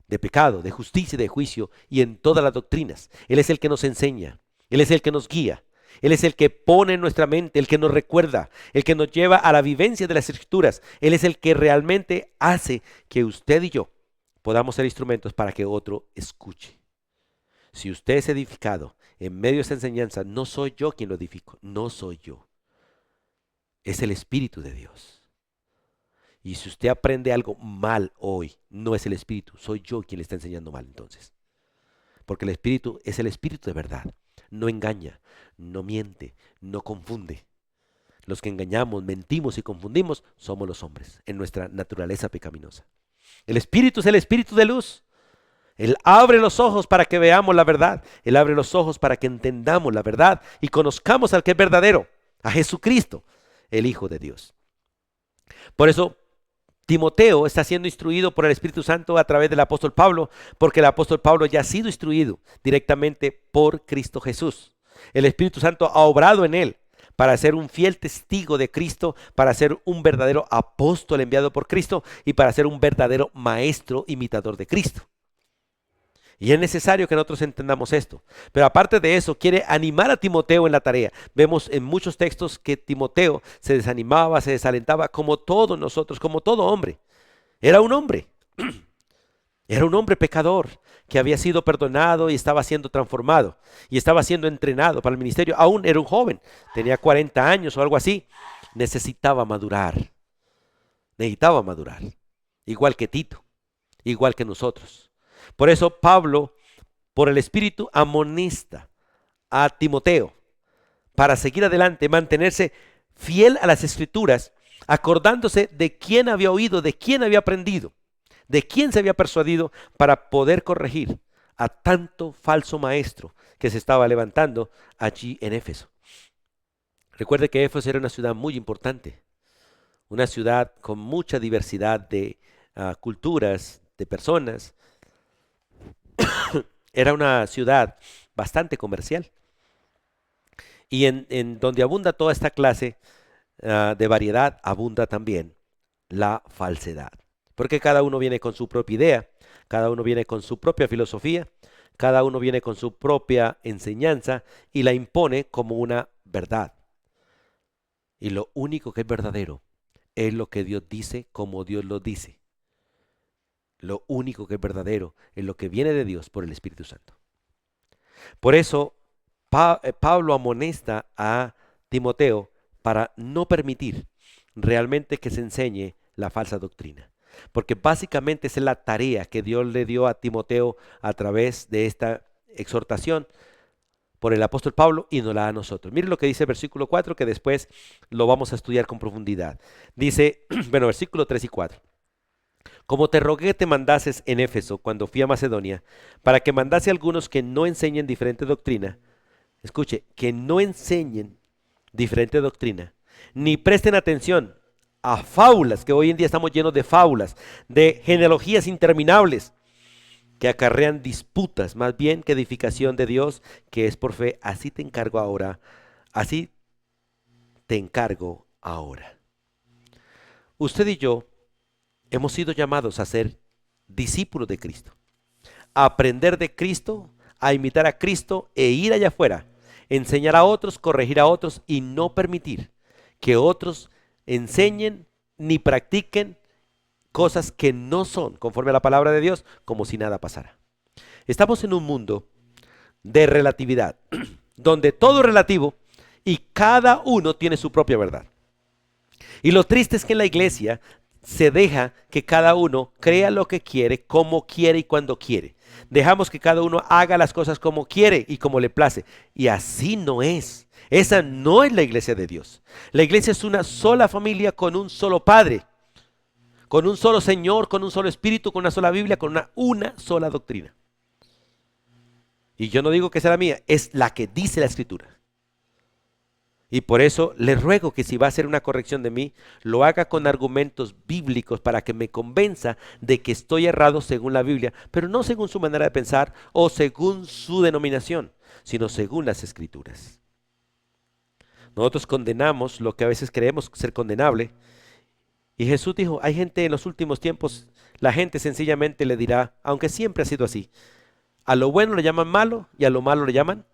de pecado, de justicia y de juicio y en todas las doctrinas. Él es el que nos enseña, Él es el que nos guía, Él es el que pone en nuestra mente, el que nos recuerda, el que nos lleva a la vivencia de las Escrituras. Él es el que realmente hace que usted y yo podamos ser instrumentos para que otro escuche. Si usted es edificado en medio de esta enseñanza, no soy yo quien lo edifico, no soy yo. Es el Espíritu de Dios. Y si usted aprende algo mal hoy, no es el Espíritu, soy yo quien le está enseñando mal entonces. Porque el Espíritu es el Espíritu de verdad. No engaña, no miente, no confunde. Los que engañamos, mentimos y confundimos somos los hombres en nuestra naturaleza pecaminosa. El Espíritu es el Espíritu de luz. Él abre los ojos para que veamos la verdad. Él abre los ojos para que entendamos la verdad y conozcamos al que es verdadero, a Jesucristo, el Hijo de Dios. Por eso Timoteo está siendo instruido por el Espíritu Santo a través del apóstol Pablo, porque el apóstol Pablo ya ha sido instruido directamente por Cristo Jesús. El Espíritu Santo ha obrado en él para ser un fiel testigo de Cristo, para ser un verdadero apóstol enviado por Cristo y para ser un verdadero maestro imitador de Cristo. Y es necesario que nosotros entendamos esto. Pero aparte de eso, quiere animar a Timoteo en la tarea. Vemos en muchos textos que Timoteo se desanimaba, se desalentaba, como todos nosotros, como todo hombre. Era un hombre. Era un hombre pecador que había sido perdonado y estaba siendo transformado. Y estaba siendo entrenado para el ministerio. Aún era un joven. Tenía 40 años o algo así. Necesitaba madurar. Necesitaba madurar. Igual que Tito. Igual que nosotros. Por eso Pablo, por el Espíritu, amonesta a Timoteo para seguir adelante, mantenerse fiel a las Escrituras, acordándose de quién había oído, de quién había aprendido, de quién se había persuadido para poder corregir a tanto falso maestro que se estaba levantando allí en Éfeso. Recuerde que Éfeso era una ciudad muy importante, una ciudad con mucha diversidad de culturas, de personas. Era una ciudad bastante comercial y en donde abunda toda esta clase de variedad, abunda también la falsedad. Porque cada uno viene con su propia idea, cada uno viene con su propia filosofía, cada uno viene con su propia enseñanza y la impone como una verdad. Y lo único que es verdadero es lo que Dios dice como Dios lo dice. Lo único que es verdadero es lo que viene de Dios por el Espíritu Santo. Por eso Pablo amonesta a Timoteo para no permitir realmente que se enseñe la falsa doctrina. Porque básicamente esa es la tarea que Dios le dio a Timoteo a través de esta exhortación por el apóstol Pablo y nos la da a nosotros. Miren lo que dice el versículo 4, que después lo vamos a estudiar con profundidad. Dice, bueno, versículo 3 y 4. Como te rogué te mandases en Éfeso cuando fui a Macedonia, para que mandase a algunos que no enseñen diferente doctrina, escuche, que no enseñen diferente doctrina, ni presten atención a fábulas, que hoy en día estamos llenos de fábulas, de genealogías interminables, que acarrean disputas, más bien que edificación de Dios, que es por fe. Así te encargo ahora, así te encargo ahora. Usted y yo hemos sido llamados a ser discípulos de Cristo, a aprender de Cristo, a imitar a Cristo e ir allá afuera, enseñar a otros, corregir a otros y no permitir que otros enseñen ni practiquen cosas que no son conforme a la palabra de Dios, como si nada pasara. Estamos en un mundo de relatividad, donde todo es relativo y cada uno tiene su propia verdad. Y lo triste es que en la iglesia se deja que cada uno crea lo que quiere, como quiere y cuando quiere. Dejamos que cada uno haga las cosas como quiere y como le place. Y así no es. Esa no es la iglesia de Dios. La iglesia es una sola familia con un solo Padre, con un solo Señor, con un solo Espíritu, con una sola Biblia, con una sola doctrina. Y yo no digo que sea la mía, es la que dice la Escritura. Y por eso le ruego que si va a hacer una corrección de mí, lo haga con argumentos bíblicos para que me convenza de que estoy errado según la Biblia, pero no según su manera de pensar o según su denominación, sino según las Escrituras. Nosotros condenamos lo que a veces creemos ser condenable. Y Jesús dijo, hay gente en los últimos tiempos, la gente sencillamente le dirá, aunque siempre ha sido así, a lo bueno le llaman malo y a lo malo le llaman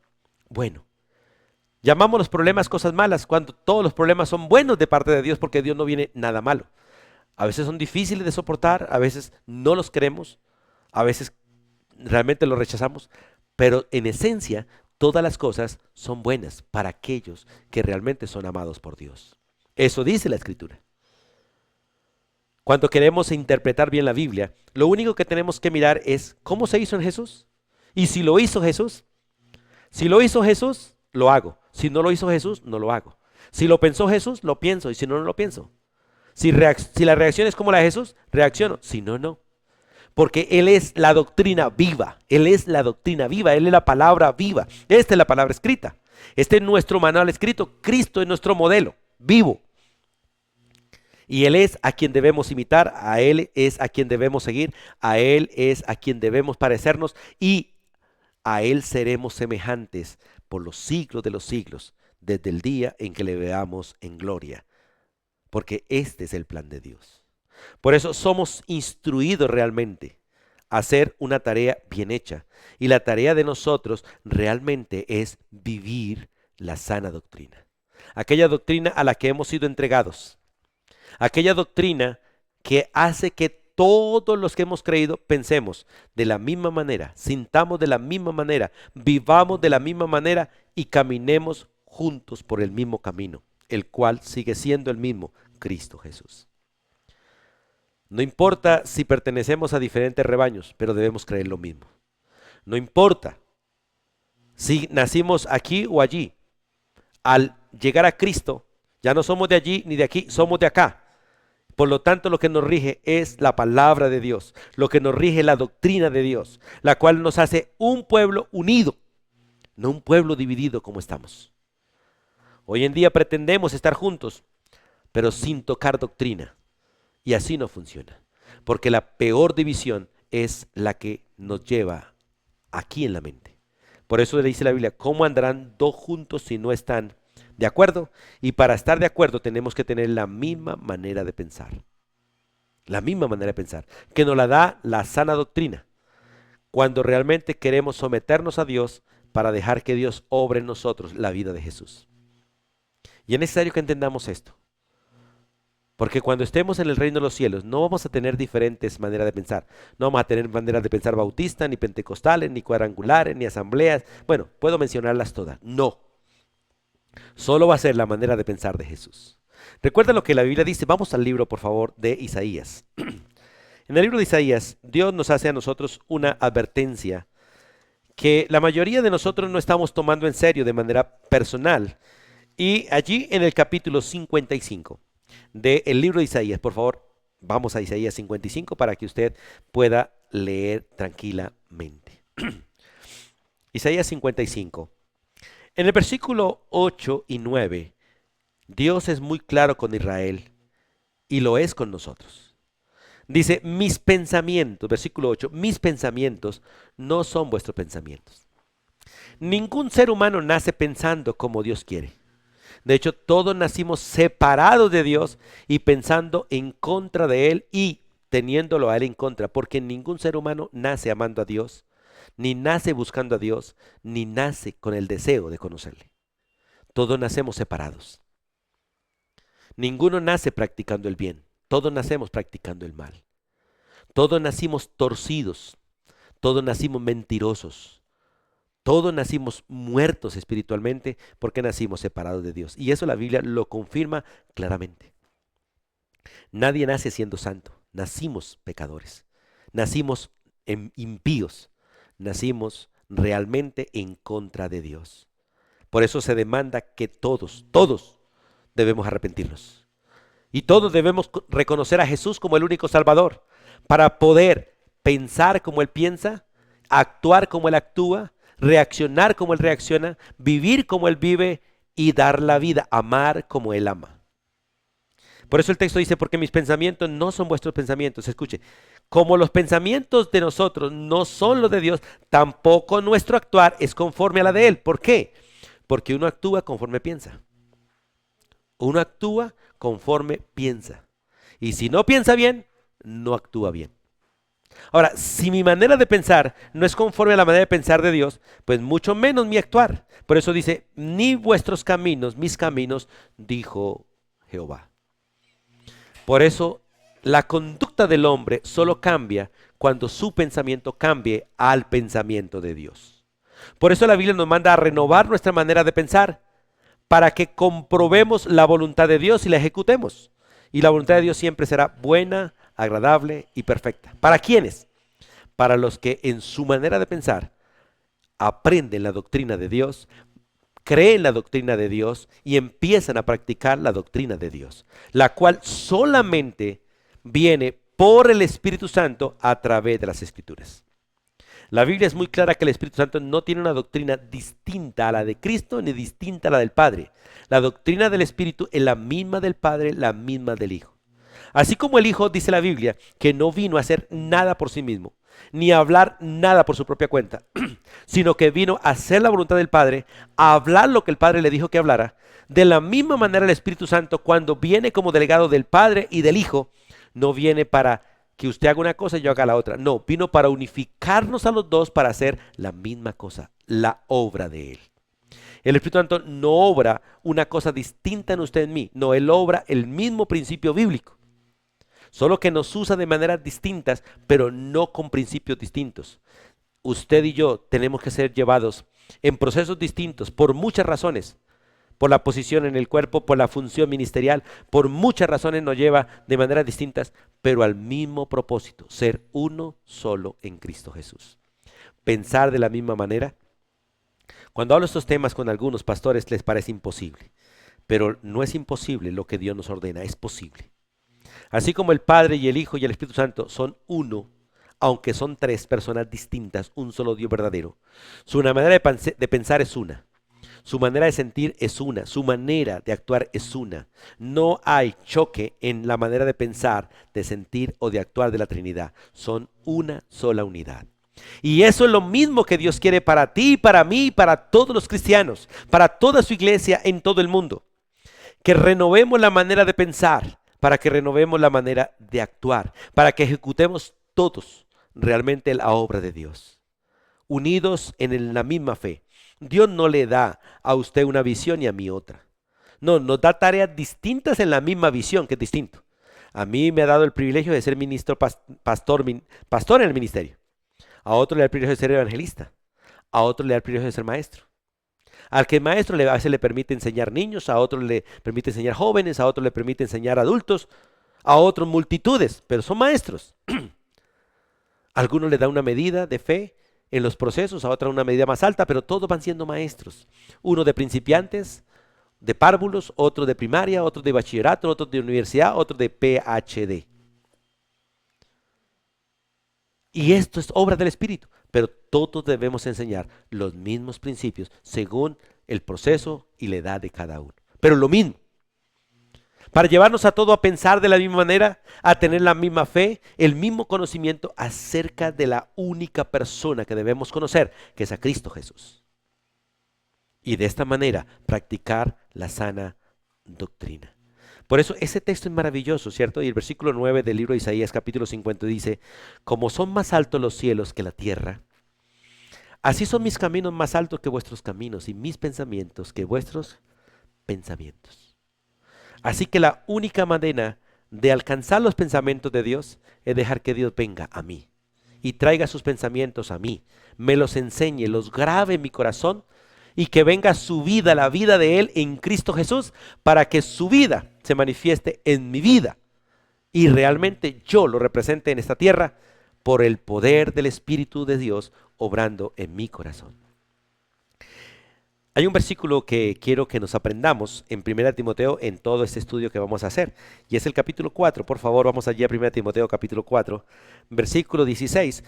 bueno. Llamamos los problemas cosas malas cuando todos los problemas son buenos de parte de Dios, porque Dios no viene nada malo. A veces son difíciles de soportar, a veces no los queremos, a veces realmente los rechazamos, pero en esencia todas las cosas son buenas para aquellos que realmente son amados por Dios. Eso dice la Escritura. Cuando queremos interpretar bien la Biblia, lo único que tenemos que mirar es cómo se hizo en Jesús. Y si lo hizo Jesús, si lo hizo Jesús, lo hago. Si no lo hizo Jesús, no lo hago. Si lo pensó Jesús, lo pienso. Y si no, no lo pienso. Si la reacción es como la de Jesús, reacciono. Si no, no. Porque Él es la doctrina viva. Él es la doctrina viva. Él es la palabra viva. Esta es la palabra escrita. Este es nuestro manual escrito. Cristo es nuestro modelo vivo. Y Él es a quien debemos imitar. A Él es a quien debemos seguir. A Él es a quien debemos parecernos. Y a Él seremos semejantes por los siglos de los siglos, desde el día en que le veamos en gloria. Porque este es el plan de Dios. Por eso somos instruidos realmente a hacer una tarea bien hecha. Y la tarea de nosotros realmente es vivir la sana doctrina. Aquella doctrina a la que hemos sido entregados. Aquella doctrina que hace que todos los que hemos creído pensemos de la misma manera, sintamos de la misma manera, vivamos de la misma manera y caminemos juntos por el mismo camino, el cual sigue siendo el mismo, Cristo Jesús. No importa si pertenecemos a diferentes rebaños, pero debemos creer lo mismo. No importa si nacimos aquí o allí. Al llegar a Cristo, ya no somos de allí ni de aquí, somos de acá. Por lo tanto, lo que nos rige es la palabra de Dios, lo que nos rige es la doctrina de Dios, la cual nos hace un pueblo unido, no un pueblo dividido como estamos. Hoy en día pretendemos estar juntos, pero sin tocar doctrina. Y así no funciona, porque la peor división es la que nos lleva aquí en la mente. Por eso le dice la Biblia, ¿cómo andarán dos juntos si no están de acuerdo? Y para estar de acuerdo tenemos que tener la misma manera de pensar. La misma manera de pensar, que nos la da la sana doctrina. Cuando realmente queremos someternos a Dios para dejar que Dios obre en nosotros la vida de Jesús. Y es necesario que entendamos esto. Porque cuando estemos en el reino de los cielos no vamos a tener diferentes maneras de pensar. No vamos a tener maneras de pensar bautistas, ni pentecostales, ni cuadrangulares, ni asambleas. Bueno, puedo mencionarlas todas. No. Solo va a ser la manera de pensar de Jesús. Recuerda lo que la Biblia dice. Vamos al libro, por favor, de Isaías. En el libro de Isaías, Dios nos hace a nosotros una advertencia que la mayoría de nosotros no estamos tomando en serio de manera personal. Y allí en el capítulo 55 del libro de Isaías, por favor, vamos a Isaías 55 para que usted pueda leer tranquilamente. Isaías 55. En el versículo 8 y 9, Dios es muy claro con Israel y lo es con nosotros. Dice, mis pensamientos, versículo 8, mis pensamientos no son vuestros pensamientos. Ningún ser humano nace pensando como Dios quiere. De hecho, todos nacimos separados de Dios y pensando en contra de Él y teniéndolo a Él en contra, porque ningún ser humano nace amando a Dios, ni nace buscando a Dios, ni nace con el deseo de conocerle. Todos nacemos separados. Ninguno nace practicando el bien, todos nacemos practicando el mal. Todos nacimos torcidos, todos nacimos mentirosos. Todos nacimos muertos espiritualmente porque nacimos separados de Dios. Y eso la Biblia lo confirma claramente. Nadie nace siendo santo. Nacimos pecadores. Nacimos impíos. Nacimos realmente en contra de Dios. Por eso se demanda que todos debemos arrepentirnos. Y todos debemos reconocer a Jesús como el único Salvador para poder pensar como Él piensa, actuar como Él actúa, reaccionar como Él reacciona, vivir como Él vive y dar la vida, amar como Él ama. Por eso el texto dice, porque mis pensamientos no son vuestros pensamientos. Escuche, como los pensamientos de nosotros no son los de Dios, tampoco nuestro actuar es conforme a la de Él. ¿Por qué? Porque uno actúa conforme piensa. Uno actúa conforme piensa. Y si no piensa bien, no actúa bien. Ahora, si mi manera de pensar no es conforme a la manera de pensar de Dios, pues mucho menos mi actuar. Por eso dice, ni vuestros caminos, mis caminos, dijo Jehová. Por eso la conducta del hombre solo cambia cuando su pensamiento cambie al pensamiento de Dios. Por eso la Biblia nos manda a renovar nuestra manera de pensar para que comprobemos la voluntad de Dios y la ejecutemos. Y la voluntad de Dios siempre será buena, agradable y perfecta. ¿Para quiénes? Para los que en su manera de pensar aprenden la doctrina de Dios, creen la doctrina de Dios y empiezan a practicar la doctrina de Dios, la cual solamente viene por el Espíritu Santo a través de las Escrituras. La Biblia es muy clara que el Espíritu Santo no tiene una doctrina distinta a la de Cristo ni distinta a la del Padre. La doctrina del Espíritu es la misma del Padre, la misma del Hijo. Así como el Hijo, dice la Biblia, que no vino a hacer nada por sí mismo, ni a hablar nada por su propia cuenta, sino que vino a hacer la voluntad del Padre, a hablar lo que el Padre le dijo que hablara. De la misma manera el Espíritu Santo, cuando viene como delegado del Padre y del Hijo, no viene para que usted haga una cosa y yo haga la otra. No, vino para unificarnos a los dos para hacer la misma cosa, la obra de Él. El Espíritu Santo no obra una cosa distinta en usted y en mí, no, Él obra el mismo principio bíblico. Solo que nos usa de maneras distintas, pero no con principios distintos. Usted y yo tenemos que ser llevados en procesos distintos por muchas razones. Por la posición en el cuerpo, por la función ministerial, por muchas razones nos lleva de maneras distintas, pero al mismo propósito, ser uno solo en Cristo Jesús. Pensar de la misma manera. Cuando hablo estos temas con algunos pastores les parece imposible, pero no es imposible lo que Dios nos ordena, es posible. Así como el Padre y el Hijo y el Espíritu Santo son uno, aunque son tres personas distintas, un solo Dios verdadero, su manera de pensar es una, su manera de sentir es una, su manera de actuar es una. No hay choque en la manera de pensar, de sentir o de actuar de la Trinidad. Son una sola unidad. Y eso es lo mismo que Dios quiere para ti, para mí y para todos los cristianos, para toda su iglesia en todo el mundo. Que renovemos la manera de pensar, para que renovemos la manera de actuar, para que ejecutemos todos realmente la obra de Dios, unidos en la misma fe. Dios no le da a usted una visión y a mí otra. No, nos da tareas distintas en la misma visión, que es distinto. A mí me ha dado el privilegio de ser pastor en el ministerio. A otro le da el privilegio de ser evangelista. A otro le da el privilegio de ser maestro. Al que maestro a veces le permite enseñar niños, a otro le permite enseñar jóvenes, a otro le permite enseñar adultos, a otros multitudes, pero son maestros. A algunos le da una medida de fe en los procesos, a otra una medida más alta, pero todos van siendo maestros. Uno de principiantes, de párvulos, otro de primaria, otro de bachillerato, otro de universidad, otro de PhD. Y esto es obra del Espíritu, pero todos debemos enseñar los mismos principios según el proceso y la edad de cada uno. Pero lo mismo, para llevarnos a todo a pensar de la misma manera, a tener la misma fe, el mismo conocimiento acerca de la única persona que debemos conocer, que es a Cristo Jesús. Y de esta manera practicar la sana doctrina. Por eso ese texto es maravilloso, ¿cierto? Y el versículo 9 del libro de Isaías capítulo 50 dice: como son más altos los cielos que la tierra, así son mis caminos más altos que vuestros caminos y mis pensamientos que vuestros pensamientos. Así que la única manera de alcanzar los pensamientos de Dios es dejar que Dios venga a mí y traiga sus pensamientos a mí, me los enseñe, los grabe en mi corazón y que venga su vida, la vida de Él en Cristo Jesús, para que su vida se manifieste en mi vida y realmente yo lo represente en esta tierra por el poder del Espíritu de Dios obrando en mi corazón. Hay un versículo que quiero que nos aprendamos en 1 Timoteo en todo este estudio que vamos a hacer, y es el capítulo 4. Por favor, vamos allí a 1 Timoteo capítulo 4, versículo 16,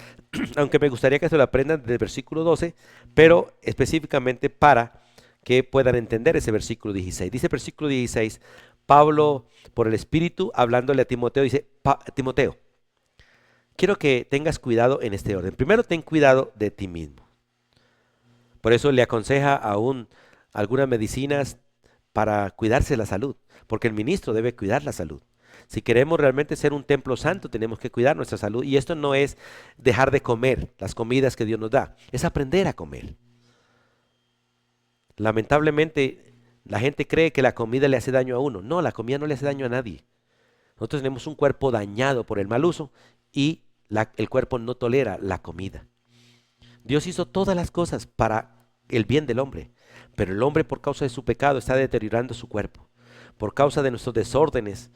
aunque me gustaría que se lo aprendan desde el versículo 12, pero específicamente para que puedan entender ese versículo 16. Dice el versículo 16, Pablo, por el Espíritu, hablándole a Timoteo, dice: Timoteo, quiero que tengas cuidado en este orden. Primero, ten cuidado de ti mismo. Por eso le aconseja aún algunas medicinas para cuidarse la salud, porque el ministro debe cuidar la salud. Si queremos realmente ser un templo santo, tenemos que cuidar nuestra salud. Y esto no es dejar de comer las comidas que Dios nos da, es aprender a comer. Lamentablemente, la gente cree que la comida le hace daño a uno. No, la comida no le hace daño a nadie. Nosotros tenemos un cuerpo dañado por el mal uso y el cuerpo no tolera la comida. Dios hizo todas las cosas para el bien del hombre, pero el hombre por causa de su pecado está deteriorando su cuerpo. Por causa de nuestros desórdenes,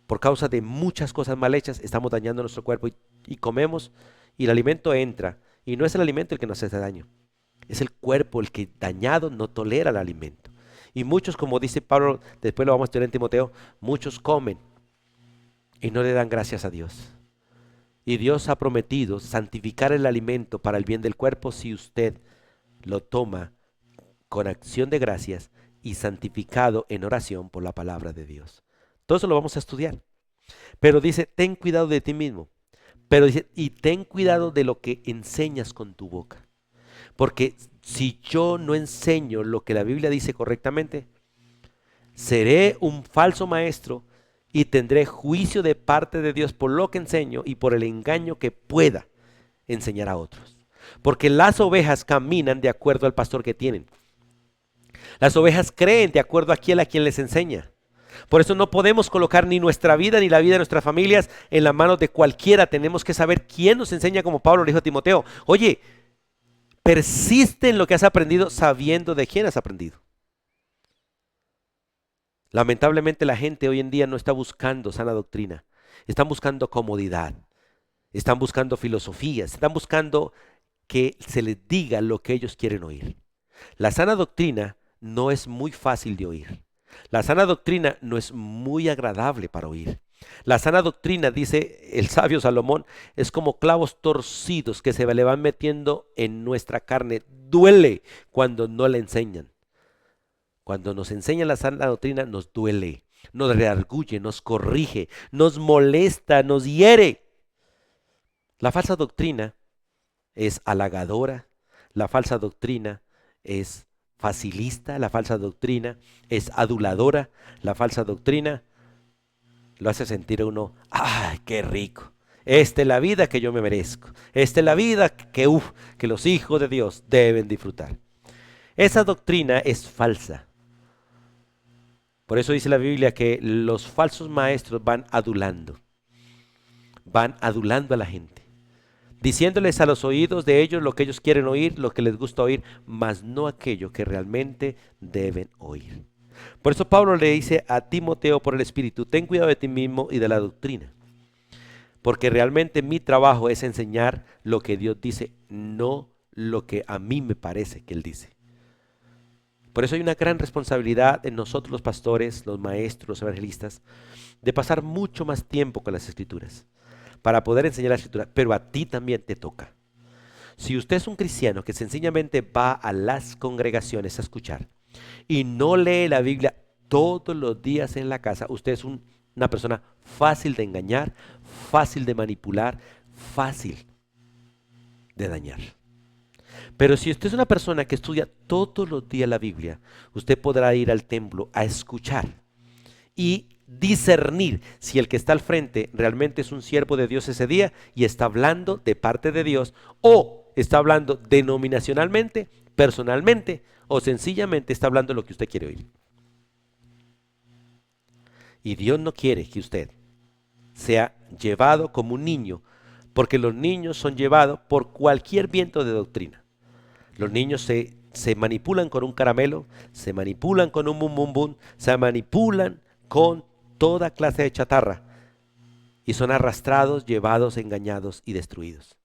por causa de muchas cosas mal hechas, estamos dañando nuestro cuerpo y comemos y el alimento entra. Y no es el alimento el que nos hace daño, es el cuerpo el que dañado no tolera el alimento. Y muchos, como dice Pablo, después lo vamos a estudiar en Timoteo, muchos comen y no le dan gracias a Dios. Y Dios ha prometido santificar el alimento para el bien del cuerpo si usted lo toma con acción de gracias y santificado en oración por la palabra de Dios. Todo eso lo vamos a estudiar. Pero dice, ten cuidado de ti mismo. Pero dice, y ten cuidado de lo que enseñas con tu boca. Porque si yo no enseño lo que la Biblia dice correctamente, seré un falso maestro y tendré juicio de parte de Dios por lo que enseño y por el engaño que pueda enseñar a otros. Porque las ovejas caminan de acuerdo al pastor que tienen. Las ovejas creen de acuerdo a quien les enseña. Por eso no podemos colocar ni nuestra vida ni la vida de nuestras familias en las manos de cualquiera. Tenemos que saber quién nos enseña, como Pablo le dijo a Timoteo. Oye, persiste en lo que has aprendido sabiendo de quién has aprendido. Lamentablemente la gente hoy en día no está buscando sana doctrina. Están buscando comodidad. Están buscando filosofías. Están buscando que se les diga lo que ellos quieren oír. La sana doctrina no es muy fácil de oír. La sana doctrina no es muy agradable para oír. La sana doctrina, dice el sabio Salomón, es como clavos torcidos que se le van metiendo en nuestra carne. Duele cuando no la enseñan. Cuando nos enseñan la sana doctrina nos duele, nos redarguye, nos corrige, nos molesta, nos hiere. La falsa doctrina es halagadora, la falsa doctrina es facilista, la falsa doctrina es aduladora, la falsa doctrina lo hace sentir a uno, ¡ay, qué rico! Esta es la vida que yo me merezco, esta es la vida que los hijos de Dios deben disfrutar. Esa doctrina es falsa. Por eso dice la Biblia que los falsos maestros van adulando a la gente, diciéndoles a los oídos de ellos lo que ellos quieren oír, lo que les gusta oír, mas no aquello que realmente deben oír. Por eso Pablo le dice a Timoteo por el Espíritu, ten cuidado de ti mismo y de la doctrina, porque realmente mi trabajo es enseñar lo que Dios dice, no lo que a mí me parece que Él dice. Por eso hay una gran responsabilidad en nosotros los pastores, los maestros, los evangelistas, de pasar mucho más tiempo con las Escrituras, para poder enseñar la Escritura, pero a ti también te toca. Si usted es un cristiano que sencillamente va a las congregaciones a escuchar y no lee la Biblia todos los días en la casa, usted es una persona fácil de engañar, fácil de manipular, fácil de dañar. Pero si usted es una persona que estudia todos los días la Biblia, usted podrá ir al templo a escuchar y discernir si el que está al frente realmente es un siervo de Dios ese día y está hablando de parte de Dios, o está hablando denominacionalmente, personalmente, o sencillamente está hablando lo que usted quiere oír. Y Dios no quiere que usted sea llevado como un niño, porque los niños son llevados por cualquier viento de doctrina. Los niños se manipulan con un caramelo, se manipulan con un bum bum bum, se manipulan con toda clase de chatarra y son arrastrados, llevados, engañados y destruidos.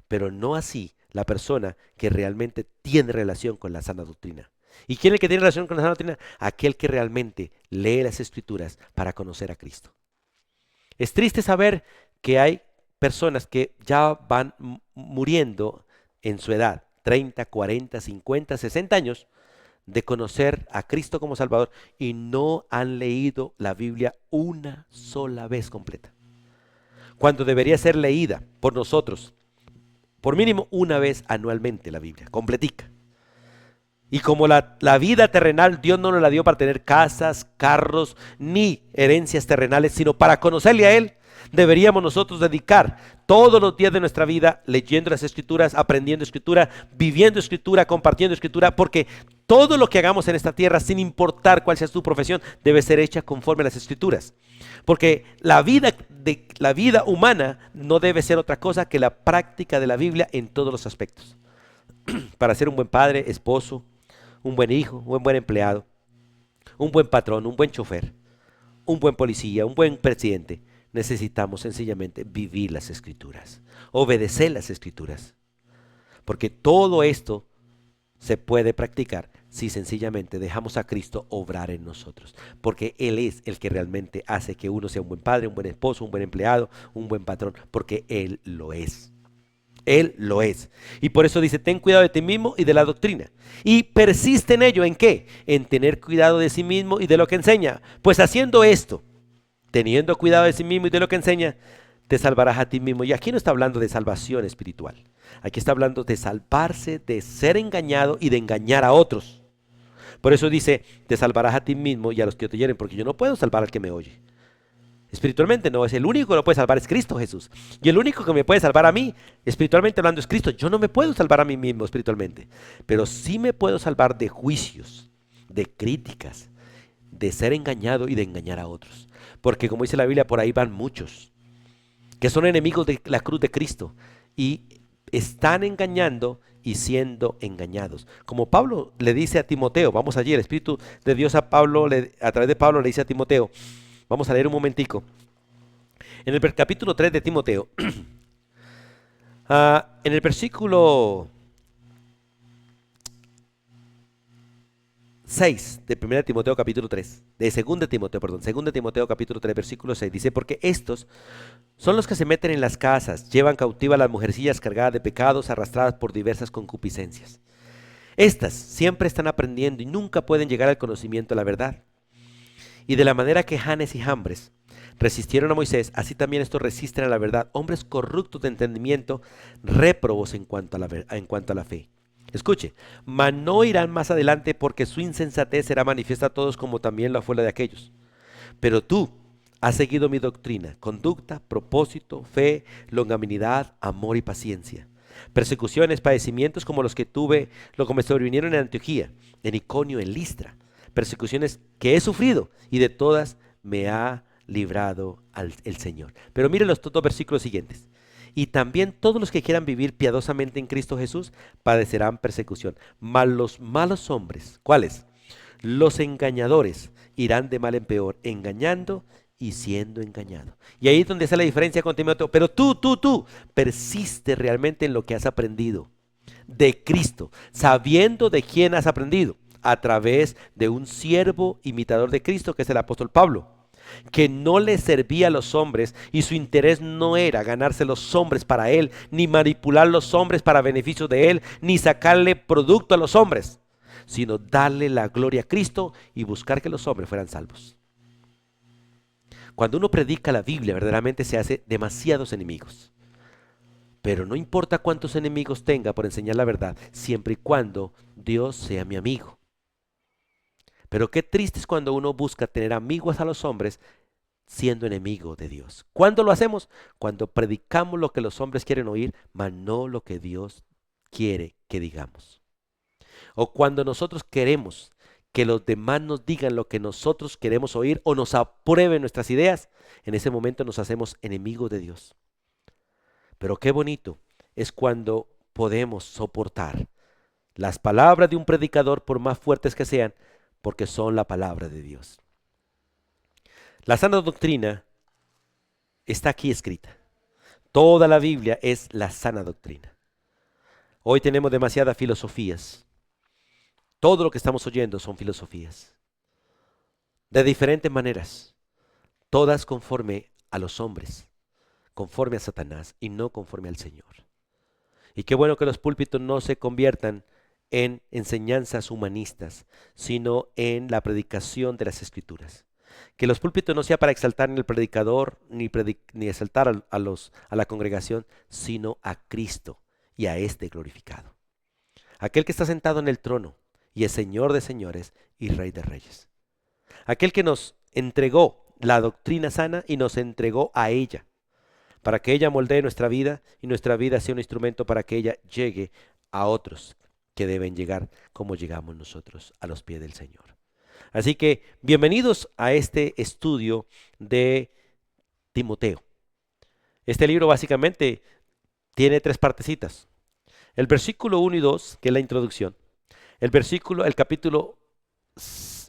Pero no así la persona que realmente tiene relación con la sana doctrina. ¿Y quién es el que tiene relación con la sana doctrina? Aquel que realmente lee las Escrituras para conocer a Cristo. Es triste saber que hay personas que ya van muriendo en su edad, 30, 40, 50, 60 años, de conocer a Cristo como Salvador y no han leído la Biblia una sola vez completa. Cuando debería ser leída por nosotros, por mínimo una vez anualmente la Biblia, completica. Y como la vida terrenal Dios no nos la dio para tener casas, carros, ni herencias terrenales, sino para conocerle a Él, deberíamos nosotros dedicar todos los días de nuestra vida leyendo las Escrituras, aprendiendo Escritura, viviendo Escritura, compartiendo Escritura, porque todo lo que hagamos en esta tierra, sin importar cuál sea tu profesión, debe ser hecha conforme a las Escrituras. Porque la vida humana no debe ser otra cosa que la práctica de la Biblia en todos los aspectos. Para ser un buen padre, esposo, un buen hijo, un buen empleado, un buen patrón, un buen chofer, un buen policía, un buen presidente. Necesitamos sencillamente vivir las Escrituras, obedecer las Escrituras, porque todo esto se puede practicar si sencillamente dejamos a Cristo obrar en nosotros, porque Él es el que realmente hace que uno sea un buen padre, un buen esposo, un buen empleado, un buen patrón, porque Él lo es. Él lo es. Y por eso dice, ten cuidado de ti mismo y de la doctrina. Y persiste en ello, ¿en qué? En tener cuidado de sí mismo y de lo que enseña. Pues haciendo esto, teniendo cuidado de sí mismo y de lo que enseña, te salvarás a ti mismo. Y aquí no está hablando de salvación espiritual. Aquí está hablando de salvarse, de ser engañado y de engañar a otros. Por eso dice, te salvarás a ti mismo y a los que te oyeren, porque yo no puedo salvar al que me oye. Espiritualmente no, es el único que lo puede salvar, es Cristo Jesús. Y el único que me puede salvar a mí, espiritualmente hablando, es Cristo. Yo no me puedo salvar a mí mismo espiritualmente, pero sí me puedo salvar de juicios, de críticas, de ser engañado y de engañar a otros. Porque como dice la Biblia, por ahí van muchos que son enemigos de la cruz de Cristo y están engañando y siendo engañados. Como Pablo le dice a Timoteo, vamos allí, el Espíritu de Dios a Pablo, a través de Pablo le dice a Timoteo, vamos a leer un momentico. En el capítulo 3 de Timoteo, en el versículo 6 de 1 Timoteo capítulo 3, de 2 Timoteo, perdón, 2 Timoteo capítulo 3, versículo 6, dice, porque estos son los que se meten en las casas, llevan cautiva a las mujercillas cargadas de pecados, arrastradas por diversas concupiscencias. Estas siempre están aprendiendo y nunca pueden llegar al conocimiento de la verdad. Y de la manera que Janes y Jambres resistieron a Moisés, así también estos resisten a la verdad, hombres corruptos de entendimiento, réprobos en cuanto a la fe. Escuche, mas no irán más adelante porque su insensatez será manifiesta a todos como también la fue la de aquellos. Pero tú has seguido mi doctrina, conducta, propósito, fe, longanimidad, amor y paciencia. Persecuciones, padecimientos como los que tuve, lo que me sobrevinieron en Antioquía, en Iconio, en Listra. Persecuciones que he sufrido y de todas me ha librado el Señor. Pero miren los dos versículos siguientes. Y también todos los que quieran vivir piadosamente en Cristo Jesús padecerán persecución. Mas los malos hombres, ¿cuáles? Los engañadores irán de mal en peor, engañando y siendo engañado. Y ahí es donde está la diferencia con Timoteo. Pero tú, persiste realmente en lo que has aprendido de Cristo, sabiendo de quién has aprendido, a través de un siervo imitador de Cristo, que es el apóstol Pablo, que no le servía a los hombres y su interés no era ganarse los hombres para él, ni manipular los hombres para beneficio de él, ni sacarle producto a los hombres, sino darle la gloria a Cristo y buscar que los hombres fueran salvos. Cuando uno predica la Biblia, verdaderamente se hace demasiados enemigos. Pero no importa cuántos enemigos tenga por enseñar la verdad, siempre y cuando Dios sea mi amigo. Pero qué triste es cuando uno busca tener amigos a los hombres siendo enemigo de Dios. ¿Cuándo lo hacemos? Cuando predicamos lo que los hombres quieren oír, mas no lo que Dios quiere que digamos. O cuando nosotros queremos que los demás nos digan lo que nosotros queremos oír o nos aprueben nuestras ideas, en ese momento nos hacemos enemigos de Dios. Pero qué bonito es cuando podemos soportar las palabras de un predicador, por más fuertes que sean, porque son la palabra de Dios. La sana doctrina está aquí escrita. Toda la Biblia es la sana doctrina. Hoy tenemos demasiadas filosofías. Todo lo que estamos oyendo son filosofías. De diferentes maneras. Todas conforme a los hombres, conforme a Satanás y no conforme al Señor. Y qué bueno que los púlpitos no se conviertan en enseñanzas humanistas, sino en la predicación de las Escrituras. Que los púlpitos no sea para exaltar ni al predicador, ni exaltar a la congregación, sino a Cristo y a este glorificado. Aquel que está sentado en el trono y es Señor de señores y Rey de reyes. Aquel que nos entregó la doctrina sana y nos entregó a ella, para que ella moldee nuestra vida y nuestra vida sea un instrumento para que ella llegue a otros que deben llegar como llegamos nosotros a los pies del Señor. Así que bienvenidos a este estudio de Timoteo. Este libro básicamente tiene tres partecitas. El versículo 1 y 2, que es la introducción. El capítulo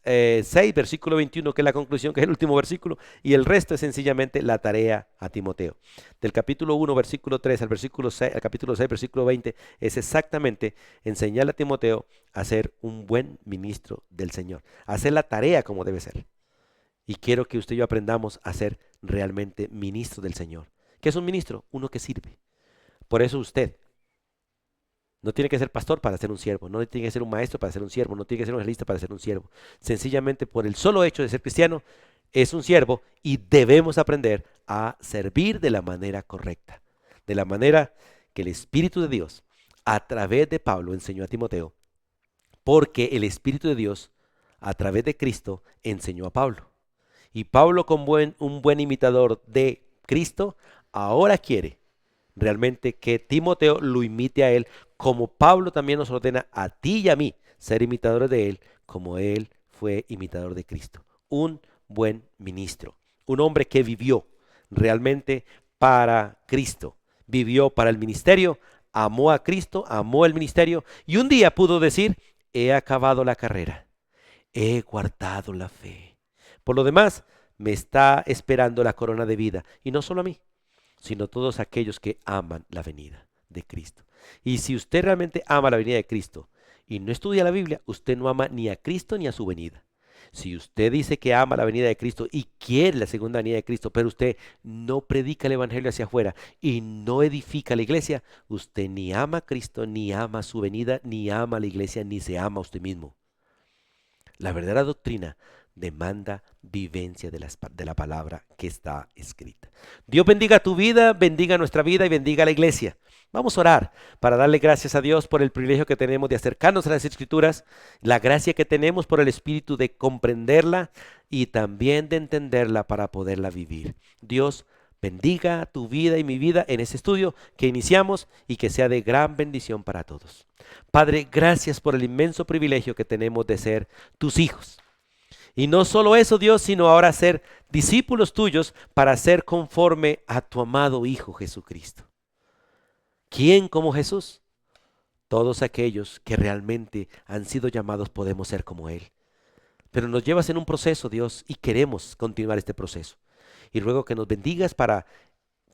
6, versículo 21, que es la conclusión, que es el último versículo, y el resto es sencillamente la tarea a Timoteo. Del capítulo 1, versículo 3 al versículo 6, al capítulo 6, versículo 20, es exactamente enseñarle a Timoteo a ser un buen ministro del Señor, a hacer la tarea como debe ser. Y quiero que usted y yo aprendamos a ser realmente ministro del Señor. ¿Qué es un ministro? Uno que sirve. Por eso usted no tiene que ser pastor para ser un siervo, no tiene que ser un maestro para ser un siervo, no tiene que ser un evangelista para ser un siervo. Sencillamente por el solo hecho de ser cristiano es un siervo y debemos aprender a servir de la manera correcta, de la manera que el Espíritu de Dios a través de Pablo enseñó a Timoteo, porque el Espíritu de Dios a través de Cristo enseñó a Pablo. Y Pablo, como un buen imitador de Cristo, ahora quiere realmente que Timoteo lo imite a él, como Pablo también nos ordena a ti y a mí ser imitadores de él, como él fue imitador de Cristo. Un buen ministro, un hombre que vivió realmente para Cristo, vivió para el ministerio, amó a Cristo, amó el ministerio y un día pudo decir, he acabado la carrera, he guardado la fe. Por lo demás, me está esperando la corona de vida, y no solo a mí, sino todos aquellos que aman la venida de Cristo. Y si usted realmente ama la venida de Cristo y no estudia la Biblia, usted no ama ni a Cristo ni a su venida. Si usted dice que ama la venida de Cristo y quiere la segunda venida de Cristo, pero usted no predica el Evangelio hacia afuera y no edifica la iglesia, usted ni ama a Cristo, ni ama su venida, ni ama a la iglesia, ni se ama a usted mismo. La verdadera doctrina demanda vivencia de la palabra que está escrita. Dios bendiga tu vida, bendiga nuestra vida y bendiga la iglesia. Vamos a orar para darle gracias a Dios por el privilegio que tenemos de acercarnos a las Escrituras, la gracia que tenemos por el Espíritu de comprenderla y también de entenderla para poderla vivir. Dios bendiga tu vida y mi vida en este estudio que iniciamos y que sea de gran bendición para todos. Padre, gracias por el inmenso privilegio que tenemos de ser tus hijos. Y no solo eso, Dios, sino ahora ser discípulos tuyos para ser conforme a tu amado Hijo Jesucristo. ¿Quién como Jesús? Todos aquellos que realmente han sido llamados podemos ser como Él. Pero nos llevas en un proceso, Dios, y queremos continuar este proceso. Y ruego que nos bendigas para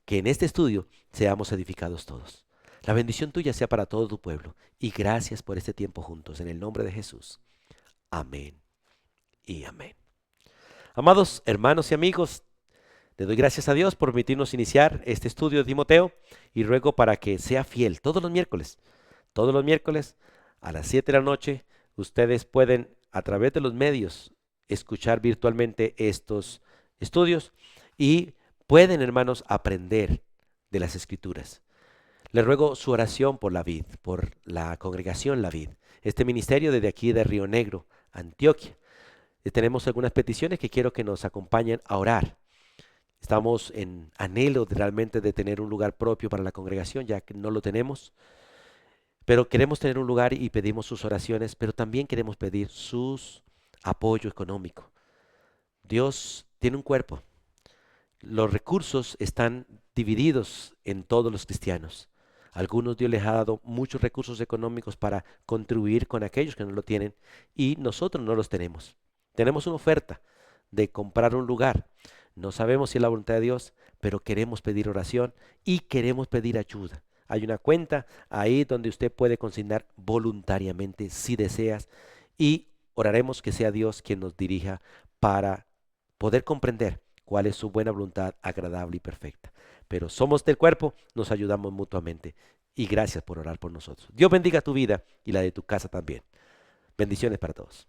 que en este estudio seamos edificados todos. La bendición tuya sea para todo tu pueblo. Y gracias por este tiempo juntos. En el nombre de Jesús. Amén y amén. Amados hermanos y amigos, le doy gracias a Dios por permitirnos iniciar este estudio de Timoteo y ruego para que sea fiel todos los miércoles a las 7 de la noche. Ustedes pueden a través de los medios escuchar virtualmente estos estudios y pueden, hermanos, aprender de las Escrituras. Les ruego su oración por la vid, por la congregación La Vid, este ministerio desde aquí de Río Negro, Antioquia. Tenemos algunas peticiones que quiero que nos acompañen a orar. Estamos en anhelo realmente de tener un lugar propio para la congregación, ya que no lo tenemos. Pero queremos tener un lugar y pedimos sus oraciones, pero también queremos pedir su apoyo económico. Dios tiene un cuerpo. Los recursos están divididos en todos los cristianos. Algunos Dios les ha dado muchos recursos económicos para contribuir con aquellos que no lo tienen y nosotros no los tenemos. Tenemos una oferta de comprar un lugar. No sabemos si es la voluntad de Dios, pero queremos pedir oración y queremos pedir ayuda. Hay una cuenta ahí donde usted puede consignar voluntariamente si deseas y oraremos que sea Dios quien nos dirija para poder comprender cuál es su buena voluntad agradable y perfecta. Pero somos del cuerpo, nos ayudamos mutuamente y gracias por orar por nosotros. Dios bendiga tu vida y la de tu casa también. Bendiciones para todos.